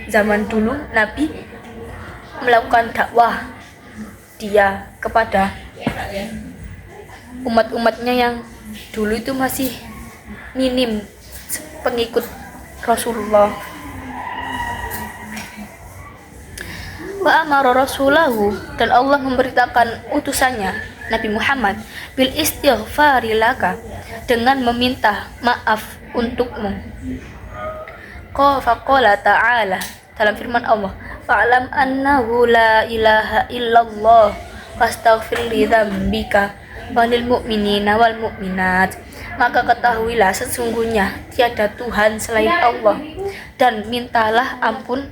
zaman dulu Nabi melakukan dakwah dia kepada umat-umatnya yang dulu itu masih minim pengikut Rasulullah. Wa amara rasulahu, dan Allah memberitakan utusannya Nabi Muhammad bil istighfari laka, dengan meminta maaf untukmu. Qala ta'ala, dalam firman Allah, fa'lam annahu la ilaha illallah wastaghfir li dzambika walil mu'minina wal mu'minat. Maka ketahuilah sesungguhnya tiada Tuhan selain Allah, dan mintalah ampun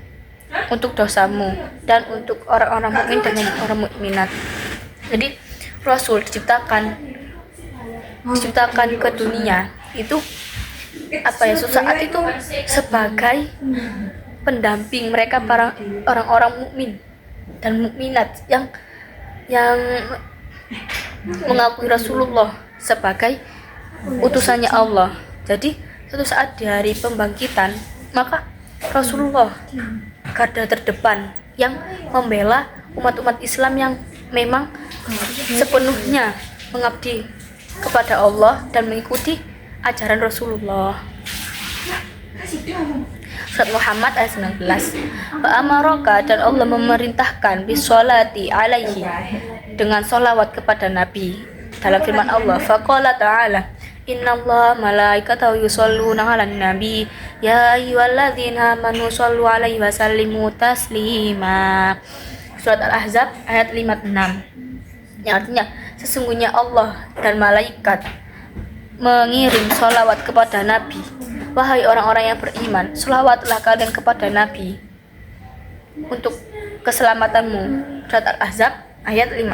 untuk dosamu dan untuk orang-orang mukmin dan orang mukminat. Jadi Rasul diciptakan ke dunia itu saat itu sebagai pendamping mereka, para orang-orang mukmin dan mukminat yang mengakui Rasulullah sebagai utusannya Allah. Jadi suatu saat di hari pembangkitan, maka Rasulullah garda terdepan yang membela umat-umat Islam yang memang sepenuhnya mengabdi kepada Allah dan mengikuti ajaran Rasulullah. Surat Muhammad ayat 19. Fa'amaraka, dan Allah memerintahkan bisolati alaihi, dengan solawat kepada Nabi. Dalam firman Allah, faqala ta'ala, innallaha malaikatahu yusholluna 'alan nabi ya ayyuhalladzina amanu shollu 'alaihi wa sallimu taslima. Surat Al-Ahzab ayat 56. Yang artinya sesungguhnya Allah dan malaikat mengirim sholawat kepada Nabi. Wahai orang-orang yang beriman, sholawatlah kalian kepada Nabi untuk keselamatanmu. Surat Al-Ahzab ayat 56.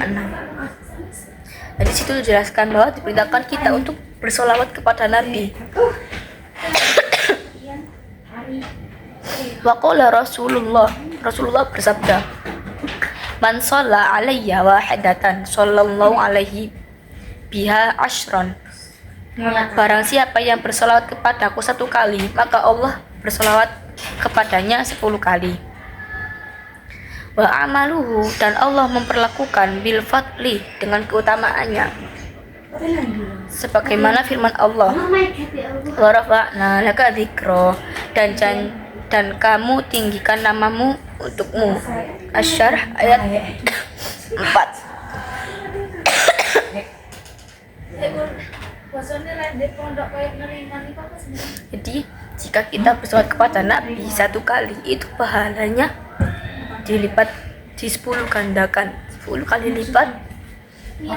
Jadi situ dijelaskan bahwa diperintahkan kita untuk bersolawat kepada Nabi. Wa qala Rasulullah bersabda, man shalla alayya wahidatan sallallahu alaihi biha asyran. Barang siapa yang bersolawat kepadaku 1 kali, maka Allah bersolawat kepadanya 10 kali. Wa amaluhu, dan Allah memperlakukan bil fadli, dengan keutamaannya, sebagaimana firman Allah, wa rafa'na laka dzikra, dan kamu tinggikan namamu untukmu. Asy-Syarh ayat 4. Jadi jika kita bersolawat kepada Nabi 1 kali, itu pahalanya dilipat di 10 gandakan, 10 kali lipat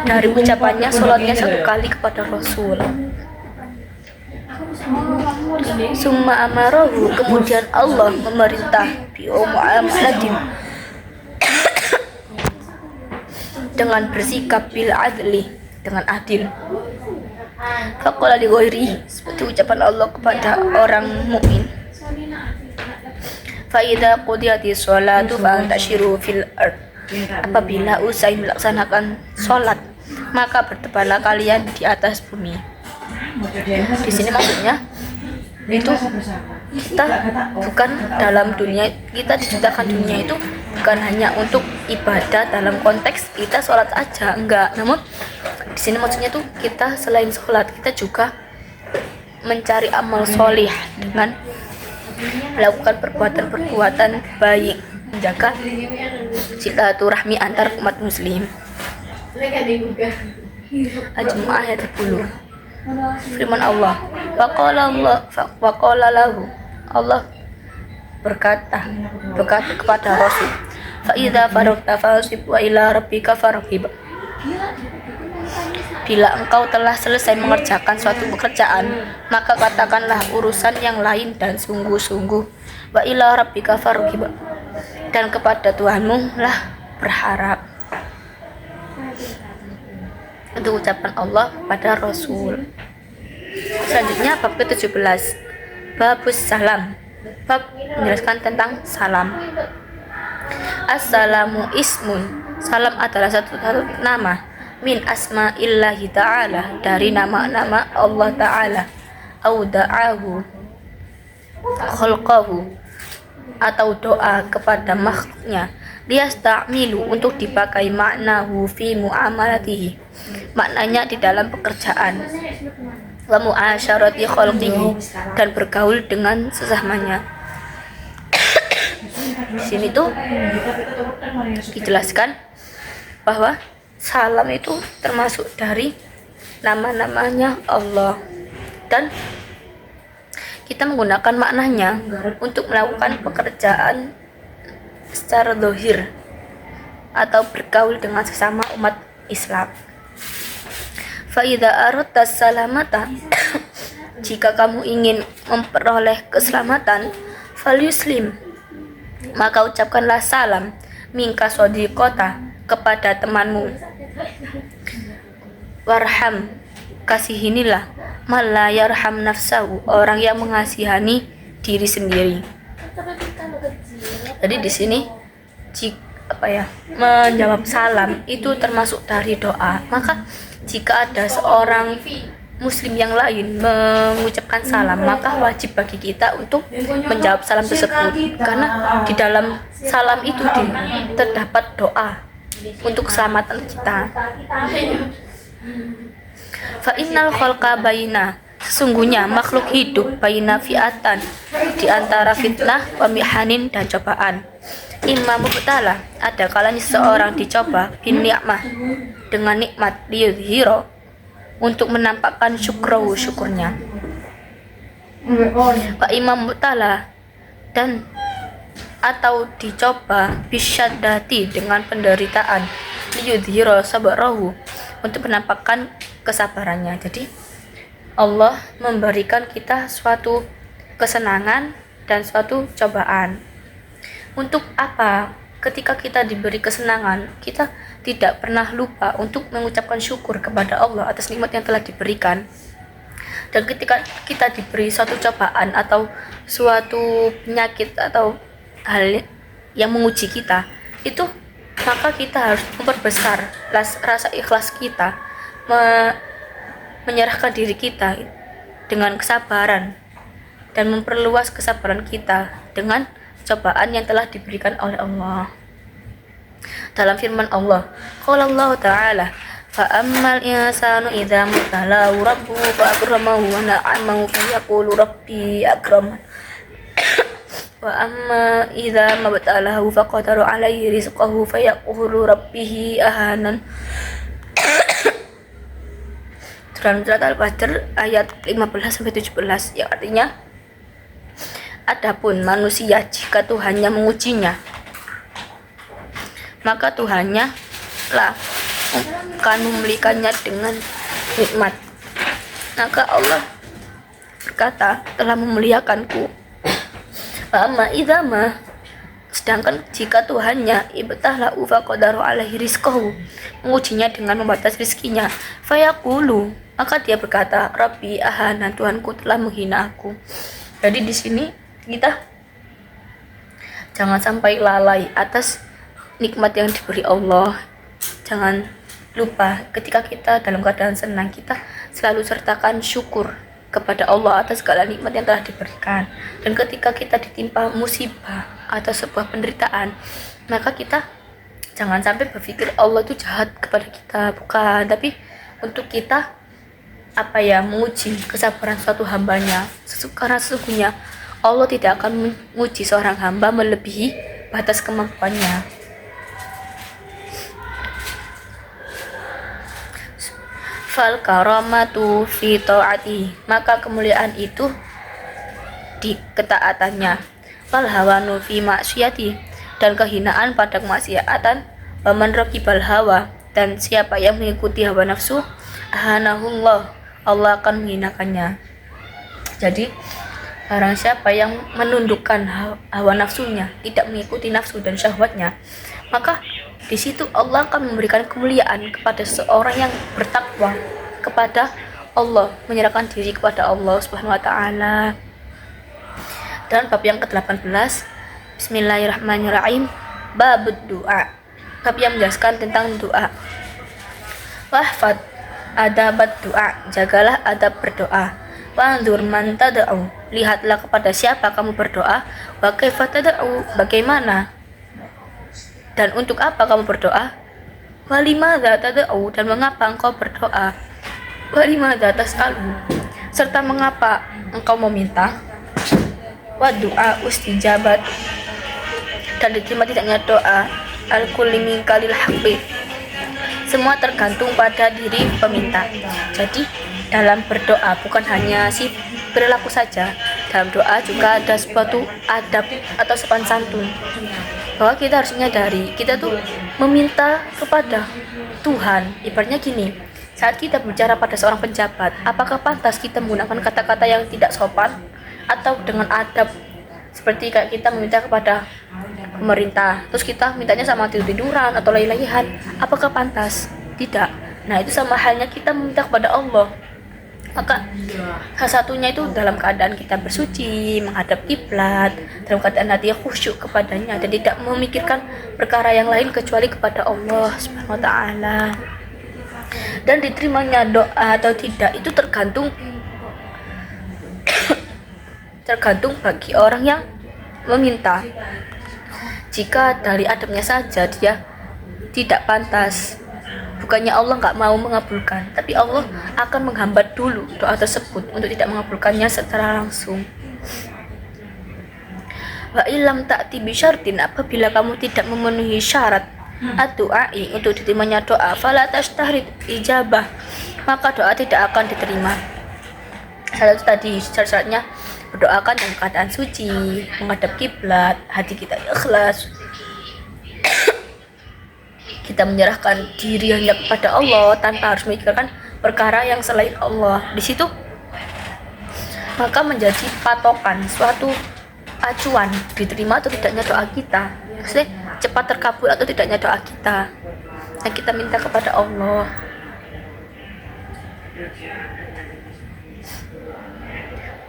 dari ucapannya sholatnya 1 kali kepada Rasul. Summa amarahu, kemudian Allah memerintah bi'umu'amaladin, dengan bersikap bil adli, dengan adil. Faqala li ghairihi, seperti ucapan Allah kepada orang mukmin, fa idza qudiyatis sholatu fantashiru fil ard, apabila usai melaksanakan sholat, maka bertebaranlah kalian di atas bumi. Di sini maksudnya itu kita bukan dalam dunia, kita diciptakan dunia itu bukan hanya untuk ibadah dalam konteks kita sholat aja, enggak. Namun di sini maksudnya tuh kita selain sholat, kita juga mencari amal solih dengan melakukan perbuatan-perbuatan baik, menjaga silaturahmi antar umat muslim. Al-Jumu'ah ayat 10. Firman Allah, waqala lahu, Allah berkata kepada Rasul, fa idza faragta fansib wa ila rabbika farghib. Bila engkau telah selesai mengerjakan suatu pekerjaan, maka katakanlah urusan yang lain dan sungguh-sungguh. Wa ila rabbika farghib, dan kepada Tuhanmu lah berharap. Itu ucapan Allah pada Rasul. Selanjutnya bab ke-17, babus salam, bab menjelaskan tentang salam. Assalamu ismun, salam adalah satu nama min asma'illahi ta'ala, dari nama-nama Allah ta'ala, au da'ahu khalqahu, atau doa kepada makhluknya, liyasta'milu, untuk dipakai maknahu fi mu'amalatihi, maknanya di dalam pekerjaan, wa mu'asyarati khalqihi, dan bergaul dengan sesamanya. Di sini tuh dijelaskan bahwa salam itu termasuk dari nama-namanya Allah, dan kita menggunakan maknanya untuk melakukan pekerjaan secara zahir atau bergaul dengan sesama umat Islam. Fa idza aradta salamata, jika kamu ingin memperoleh keselamatan, falyuslim, maka ucapkanlah salam, minka sodiqota, kepada temanmu, warham, kasihinilah, mala yarham nafsahu, orang yang mengasihani diri sendiri. Jadi di sini menjawab salam itu termasuk dari doa. Maka jika ada seorang muslim yang lain mengucapkan salam, maka wajib bagi kita untuk menjawab salam tersebut, karena di dalam salam itu terdapat doa untuk keselamatan kita. Fa innal khalqa baina, sesungguhnya makhluk hidup, baina fi'atan, di antara fitnah, wa mihanin, dan cobaan. Imam mubtala, ada kalanya seseorang dicoba, bin ni'mah, dengan nikmat, liyudhiro, untuk menampakkan syukurnya. Wa imam mubtala, dan atau dicoba bisyaddati, dengan penderitaan, liyudhiro sabarahu, untuk menampakkan kesabarannya. Jadi Allah memberikan kita suatu kesenangan dan suatu cobaan. Untuk apa? Ketika kita diberi kesenangan, kita tidak pernah lupa untuk mengucapkan syukur kepada Allah atas nikmat yang telah diberikan. Dan ketika kita diberi suatu cobaan atau suatu penyakit atau hal yang menguji kita, itu maka kita harus memperbesar rasa ikhlas kita, menyerahkan diri kita dengan kesabaran, dan memperluas kesabaran kita dengan cobaan yang telah diberikan oleh Allah. Dalam firman Allah, qala Allah Ta'ala, fa ammal insanu idza mubtalahu rabbuhu fa akramahu wa na'amahu fa yaqulu rabbi akraman wa amma idza mabtalahu fa qadara alaihi rizqahu fa yaqulu rabbihi ahanan. Dalam surat Al-Fajr ayat 15-17, yang artinya, adapun manusia jika Tuhannya mengujinya, maka Tuhannya lah akan memberikannya dengan nikmat. Maka Allah berkata, telah memuliakanku. Amma idama, sedangkan jika Tuhannya ibtahlahu faqadaru alaihi rizqahu, mengujinya dengan membatas rizkinya, fayaqulu, maka dia berkata, Rabbi ahana, Tuhanku telah menghina aku. Jadi di sini kita jangan sampai lalai atas nikmat yang diberi Allah. Jangan lupa ketika kita dalam keadaan senang, kita selalu sertakan syukur kepada Allah atas segala nikmat yang telah diberikan. Dan ketika kita ditimpa musibah atau sebuah penderitaan, maka kita jangan sampai berpikir Allah itu jahat kepada kita, bukan, tapi untuk kita menguji kesabaran suatu hambanya, karena sesungguhnya Allah tidak akan menguji seorang hamba melebihi batas kemampuannya. Fal karamatu fi ta'ati, maka kemuliaan itu di ketaatannya. Fal hawanu fi maksiyati, dan kehinaan pada kemaksiatan. Wa man raqibal hawa, dan siapa yang mengikuti hawa nafsu, ahanahullah, Allah akan menghinakannya. Jadi Barang siapa yang menundukkan hawa nafsunya, tidak mengikuti nafsu dan syahwatnya, maka di situ Allah akan memberikan kemuliaan kepada seorang yang bertakwa kepada Allah, menyerahkan diri kepada Allah Subhanahu wa taala. Dan bab yang ke-18, Bismillahirrahmanirrahim, bab doa. Bab yang menjelaskan tentang doa. Wahfad adabat doa, jagalah adab berdoa. Wanzur man tad'u, lihatlah kepada siapa kamu berdoa. Wa kaifa tad'u, bagaimana dan untuk apa kamu berdoa. Wa limadza tad'u, dan mengapa engkau berdoa. Wa limadza tas'alu, serta mengapa engkau meminta. Wa du'a ustijabat, dan diterima tidaknya doa. Al-kulli min kalil haqqi, semua tergantung pada diri peminta. Jadi dalam berdoa bukan hanya si perilaku saja, dalam doa juga ada suatu adab atau sopan santun, bahwa kita harus menyadari kita tuh meminta kepada Tuhan. Ibaratnya gini, saat kita bicara pada seorang penjabat, apakah pantas kita menggunakan kata-kata yang tidak sopan atau dengan adab, seperti kayak kita meminta kepada pemerintah, terus kita mintanya sama tidur-tiduran atau lay-layan, apakah pantas? Tidak. Nah, itu sama halnya kita meminta kepada Allah. Maka salah satunya itu dalam keadaan kita bersuci, menghadap kiblat, dalam keadaan hati khusyuk kepadanya dan tidak memikirkan perkara yang lain kecuali kepada Allah Subhanahu wa taala. Dan diterimanya doa atau tidak itu tergantung bagi orang yang meminta. Jika dari adabnya saja dia tidak pantas, bukannya Allah nggak mau mengabulkan, tapi Allah akan menghambat dulu doa tersebut untuk tidak mengabulkannya secara langsung. Wa illam ta'ti bi syartin, apabila kamu tidak memenuhi syarat ad-du'ai untuk diterimanya doa, fala tastahrid ijabah, maka doa tidak akan diterima. Salah satu tadi syarat-syaratnya berdoakan dalam keadaan suci, menghadap kiblat, hati kita ikhlas, kita menyerahkan diri hanya kepada Allah tanpa harus memikirkan perkara yang selain Allah. Di situ maka menjadi patokan, suatu acuan diterima atau tidaknya doa kita, maksudnya cepat terkabul atau tidaknya doa kita yang kita minta kepada Allah.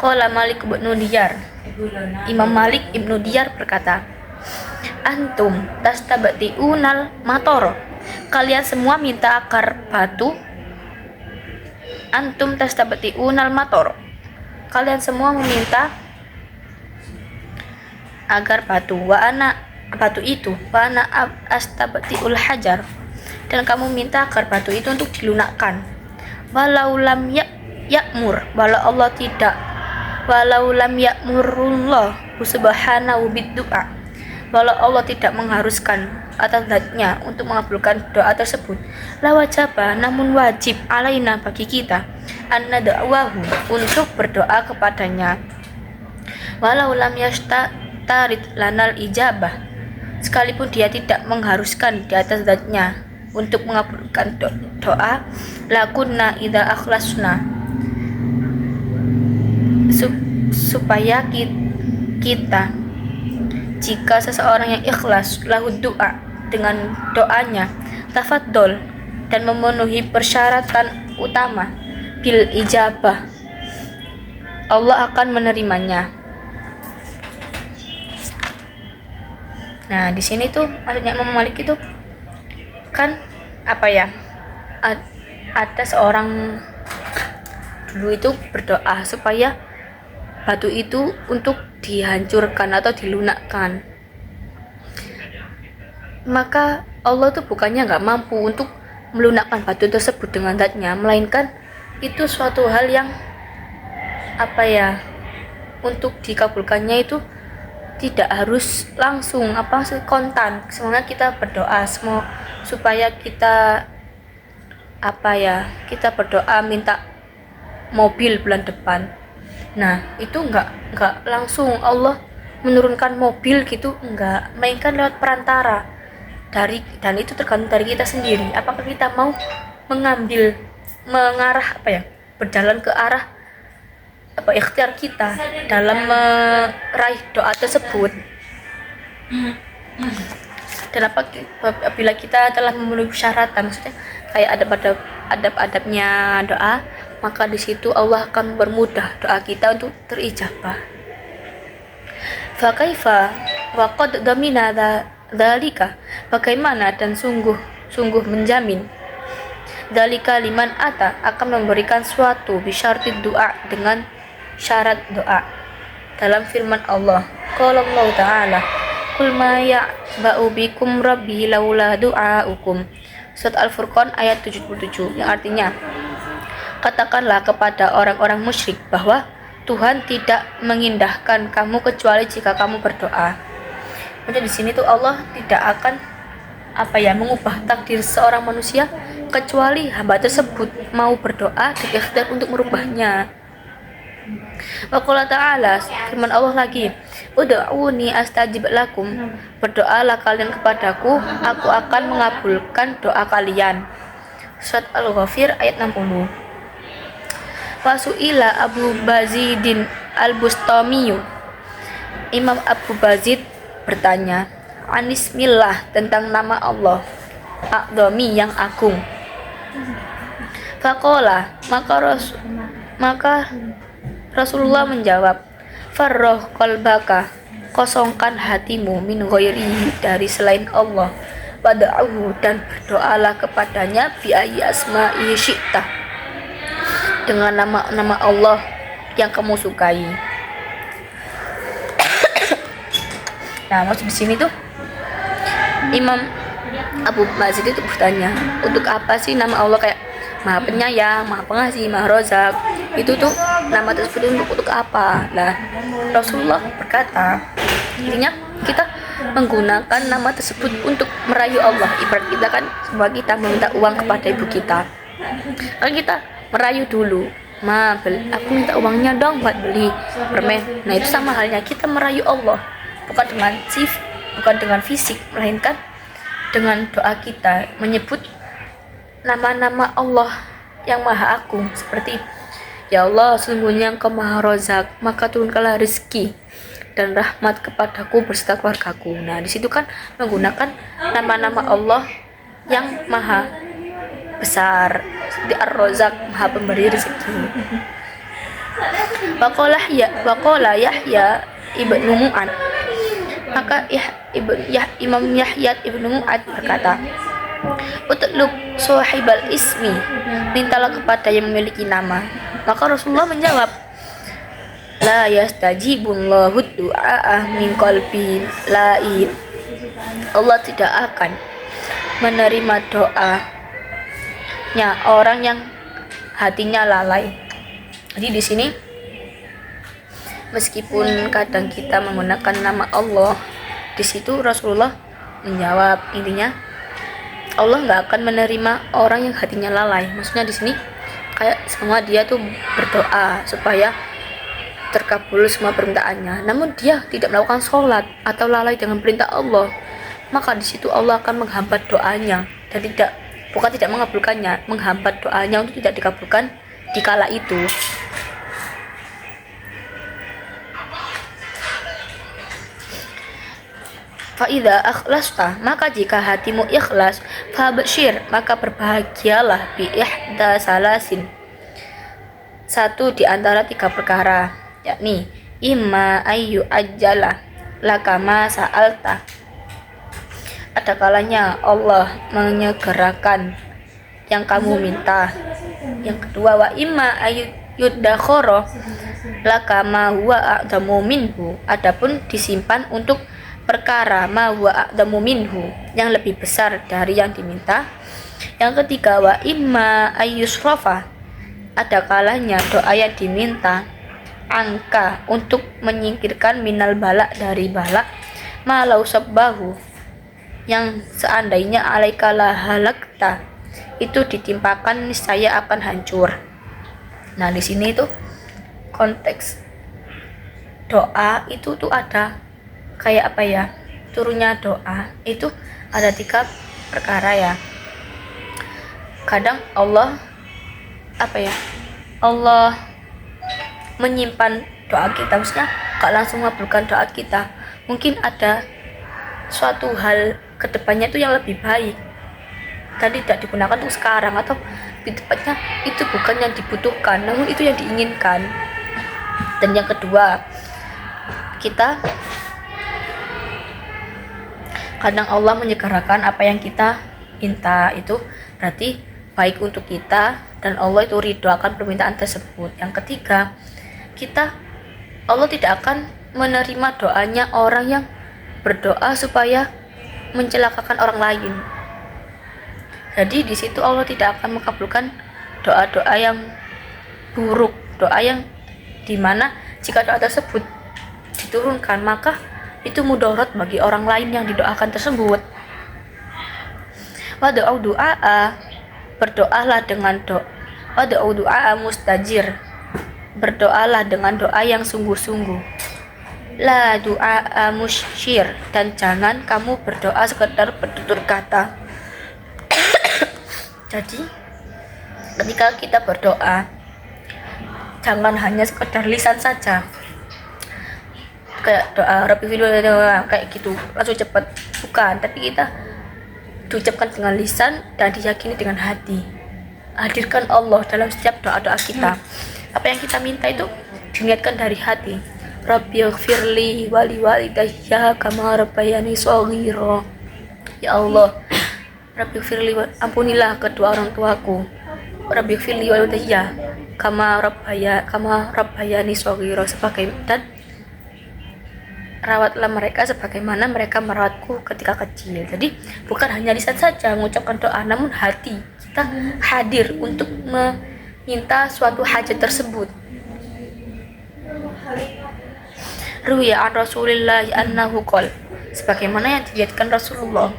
Qala Malik ibnu Diyar, Imam Malik ibnu Diyar berkata, antum tastabti'unal matoro, kalian semua minta akar batu. Antum tastabti'unal matoro, kalian semua meminta agar batu. Wa ana, batu itu, wa ana astabti'ul hajar, dan kamu minta agar batu itu untuk dilunakkan. Walau lam ya'mur, walau lam ya'murullah subhanahu bid-du'a, walau Allah tidak mengharuskan atas zatnya untuk mengabulkan doa tersebut, la wajaba, namun wajib alaina bagi kita, anna da'wahu, untuk berdoa kepadanya. Walau lam yashtarid lanal ijabah, sekalipun dia tidak mengharuskan di atas zatnya untuk mengabulkan doa, lakunna idza akhlasna, supaya kita, jika seseorang yang ikhlas lahu doa dengan doanya, tafaddol, dan memenuhi persyaratan utama bil ijabah, Allah akan menerimanya. Nah, di sini tuh maksudnya Imam Malik itu kan apa ya? Ada seorang dulu itu berdoa supaya batu itu untuk dihancurkan atau dilunakkan. Maka Allah tuh bukannya nggak mampu untuk melunakkan batu tersebut dengan zatnya, melainkan itu suatu hal yang apa ya, untuk dikabulkannya itu tidak harus langsung kontan. Semoga kita berdoa supaya kita kita berdoa minta mobil bulan depan. Nah, itu enggak langsung Allah menurunkan mobil gitu, enggak, melainkan lewat perantara dan itu tergantung dari kita sendiri. Apakah kita mau berjalan ke arah ikhtiar kita dalam meraih doa tersebut. Dan apabila kita telah memenuhi persyaratan, maksudnya kayak adab-adabnya doa, maka di situ Allah akan mempermudah doa kita untuk terijabah. Fa kaifa wa qad damina dzalika, bagaimana dan sungguh menjamin dzalika liman ata, akan memberikan suatu bisyartid doa, dengan syarat doa. Dalam firman Allah, qala Allah Ta'ala, qul ma ya'ba'u bikum rabbi laula du'aukum. Surat Al-Furqan ayat 77, yang artinya, katakanlah kepada orang-orang musyrik bahwa Tuhan tidak mengindahkan kamu kecuali jika kamu berdoa. Jadi di sini tuh Allah tidak akan mengubah takdir seorang manusia kecuali hamba tersebut mau berdoa dan ikhtiar untuk merubahnya. Wa qala ta'ala, firman Allah lagi, ud'uni astajib lakum, berdoalah kalian kepadaku, aku akan mengabulkan doa kalian. Surat Al-Ghafir ayat 60. Fasu'ila Abu Bazidin Al-Bustamiyu, Imam Abu Bazid bertanya, anismillah, tentang nama Allah A'dhami, yang agung. Faqala, maka Rasulullah menjawab, farroh qalbaka, kosongkan hatimu, min ghairihi, dari selain Allah, wada'uhu, dan berdoalah kepadanya, bi ayyi asma'i syi'ta, dengan nama-nama Allah yang kamu sukai. Nah, maksud di sini tuh Imam Abu Bazid itu bertanya, untuk apa sih nama Allah kayak Maha Penyayang, Maha Pengasih, Maha Rozak? Itu tuh nama tersebut untuk apa? Nah, Rasulullah berkata, intinya kita menggunakan nama tersebut untuk merayu Allah. Ibarat kita kan, semua kita meminta uang kepada ibu kita, kan kita merayu dulu, aku minta uangnya dong buat beli permen. Nah, itu sama halnya kita merayu Allah, bukan dengan fisik, melainkan dengan doa kita, menyebut nama-nama Allah yang maha agung, seperti ya Allah, sesungguhnya Engkau maha rozak, maka turunkanlah rezeki dan rahmat kepadaku beserta keluargaku. Nah, di situ kan menggunakan nama-nama Allah yang maha besar, seperti Ar-Rozak, maha pemberi rezeki. Waqala Yahya ibnu Mu'ad, maka Imam Yahya ibnu Mu'ad berkata, utlub sahibal ismi, mintalah kepada yang memiliki nama. Maka Rasulullah menjawab, la yastajibullahu du'a min qalbi la'in, Allah tidak akan menerima doanya orang yang hatinya lalai. Jadi di sini meskipun kadang kita menggunakan nama Allah, di situ Rasulullah menjawab, intinya Allah nggak akan menerima orang yang hatinya lalai. Maksudnya di sini kayak semua dia tuh berdoa supaya terkabul semua permintaannya, namun dia tidak melakukan sholat atau lalai dengan perintah Allah, maka di situ Allah akan menghambat doanya dan bukan tidak mengabulkannya, menghambat doanya untuk tidak dikabulkan di kala itu. Fa'idha akhlasta, maka jika hatimu ikhlas, fabshir, maka berbahagialah, bi ihda salasin, satu di antara tiga perkara, yakni imma ayyu ajjala lakama sa'alta, ada kalanya Allah menyegerakan yang kamu minta. Yang kedua, wa imma ayyu yuddakhara lakama huwa a'damu minhu, adapun disimpan untuk perkara ma huwa a'damu minhu, yang lebih besar dari yang diminta. Yang ketiga, wa imma ayyusrafa, ada kalanya doa yang diminta angka untuk menyingkirkan minal bala, dari bala, malau sabbahu, yang seandainya alaikala halakta, itu ditimpakan niscaya akan hancur. Nah, di sini tuh konteks doa itu tuh ada kayak turunnya doa itu ada tiga perkara ya. Kadang Allah Allah menyimpan doa kita, maksudnya gak langsung mengabulkan doa kita. Mungkin ada suatu hal kedepannya itu yang lebih baik dan tidak digunakan untuk sekarang, atau lebih tepatnya itu bukan yang dibutuhkan namun itu yang diinginkan. Dan yang kedua, kita kadang Allah menyegerakan apa yang kita minta, itu berarti baik untuk kita dan Allah itu ridho akan permintaan tersebut. Yang ketiga, Allah tidak akan menerima doanya orang yang berdoa supaya mencelakakan orang lain. Jadi di situ Allah tidak akan mengabulkan doa-doa yang buruk, doa yang dimana jika doa tersebut diturunkan maka itu mudarat bagi orang lain yang didoakan tersebut. Wada'u du'a, berdoalah dengan doa. Wada'u du'a mustajir, berdoalah dengan doa yang sungguh-sungguh. La du'a musyir, dan jangan kamu berdoa sekedar bertutur kata. Jadi ketika kita berdoa jangan hanya sekedar lisan saja, kayak doa Rabbi video kayak gitu langsung cepat, bukan, tapi kita diucapkan dengan lisan dan diyakini dengan hati. Hadirkan Allah dalam setiap doa-doa kita. Apa yang kita minta itu diniatkan dari hati. Rabbighfirli wali walidayya kama rabbayani shaghira. Ya Allah, Rabbighfirli, ampunilah kedua orang tuaku. Rabbighfirli wali walidayya kama rabbayani shaghira, dan rawatlah mereka sebagaimana mereka merawatku ketika kecil. Jadi bukan hanya lisan saja mengucapkan doa, namun hati kita hadir untuk meminta suatu hajat tersebut. Ruya an Rasulillah annahu qol, sebagaimana yang diriwayatkan Rasulullah.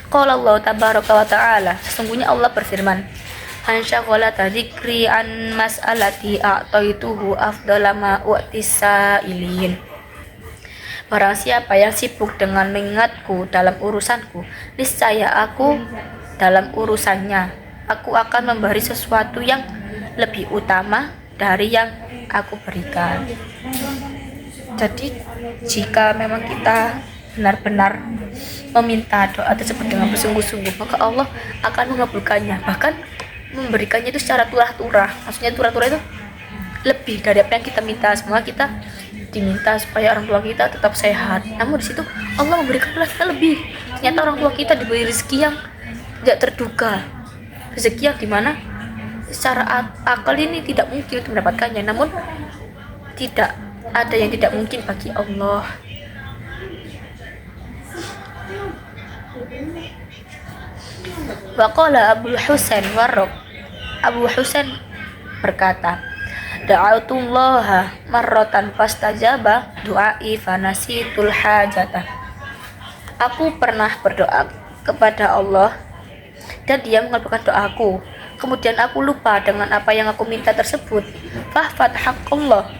Qala Allah tabaraka wa ta'ala, sesungguhnya Allah berfirman, Ansyaghala dzikri an mas'alati a'taituhu afdala ma u'tisailin. Barang siapa yang sibuk dengan mengingatku dalam urusanku, niscaya aku dalam urusannya, aku akan memberi sesuatu yang lebih utama dari yang aku berikan. Jadi jika memang kita benar-benar meminta doa tersebut dengan bersungguh-sungguh, maka Allah akan mengabulkannya, bahkan memberikannya itu secara turah-turah. Maksudnya turah-turah itu lebih dari apa yang kita minta. Semua kita diminta supaya orang tua kita tetap sehat, namun di situ Allah memberikan kita lebih. Ternyata orang tua kita diberi rezeki yang tidak terduga, rezeki yang dimana secara akal ini tidak mungkin untuk mendapatkannya, namun tidak ada yang tidak mungkin bagi Allah. Waqala Abu Husain Warraq, Abu Husain berkata, Da'autullaha marratan fastajaba du'ai fanasitul hajata. Aku pernah berdoa kepada Allah dan Dia mengabulkan doaku. Kemudian aku lupa dengan apa yang aku minta tersebut. Fahfad haqqullah,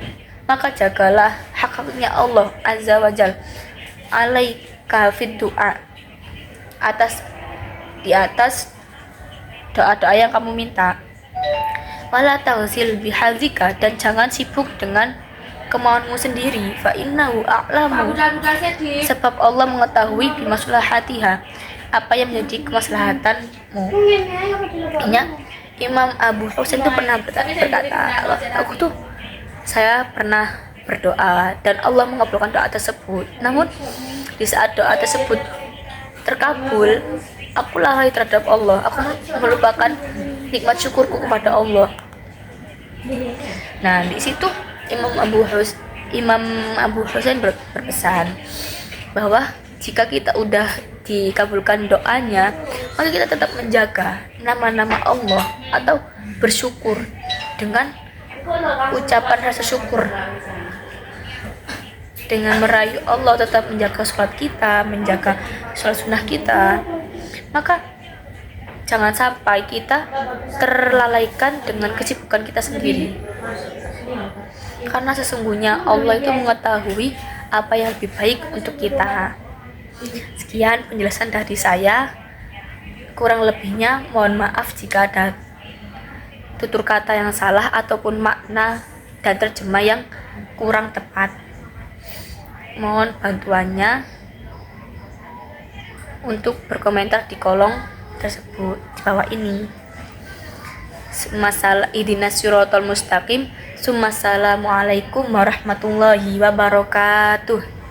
maka jagalah hak-haknya Allah azza wajal alaika fid du'a, di atas doa-doa yang kamu minta. Wala taghzil bihadzika, dan jangan sibuk dengan kemauanmu sendiri. Fa innahu a'lamu, sebab Allah mengetahui bimaslahatiha, apa yang menjadi kemaslahatanmu. Imam Abu Husain itu pernah berkata, saya pernah berdoa dan Allah mengabulkan doa tersebut. Namun di saat doa tersebut terkabul, aku lalai terhadap Allah. Aku melupakan nikmat syukurku kepada Allah. Nah, di situ Imam Abu Husain berpesan bahwa jika kita udah dikabulkan doanya, maka kita tetap menjaga nama-nama Allah atau bersyukur dengan ucapan rasa syukur, dengan merayu Allah, tetap menjaga sholat kita, menjaga sholat sunnah kita. Maka jangan sampai kita terlalaikan dengan kesibukan kita sendiri, karena sesungguhnya Allah itu mengetahui apa yang lebih baik untuk kita. Sekian penjelasan dari saya, kurang lebihnya mohon maaf jika ada tutur kata yang salah ataupun makna dan terjemah yang kurang tepat. Mohon bantuannya untuk berkomentar di kolom tersebut di bawah ini. Masalah ihdinas siratal mustaqim. Assalamualaikum warahmatullahi wabarakatuh.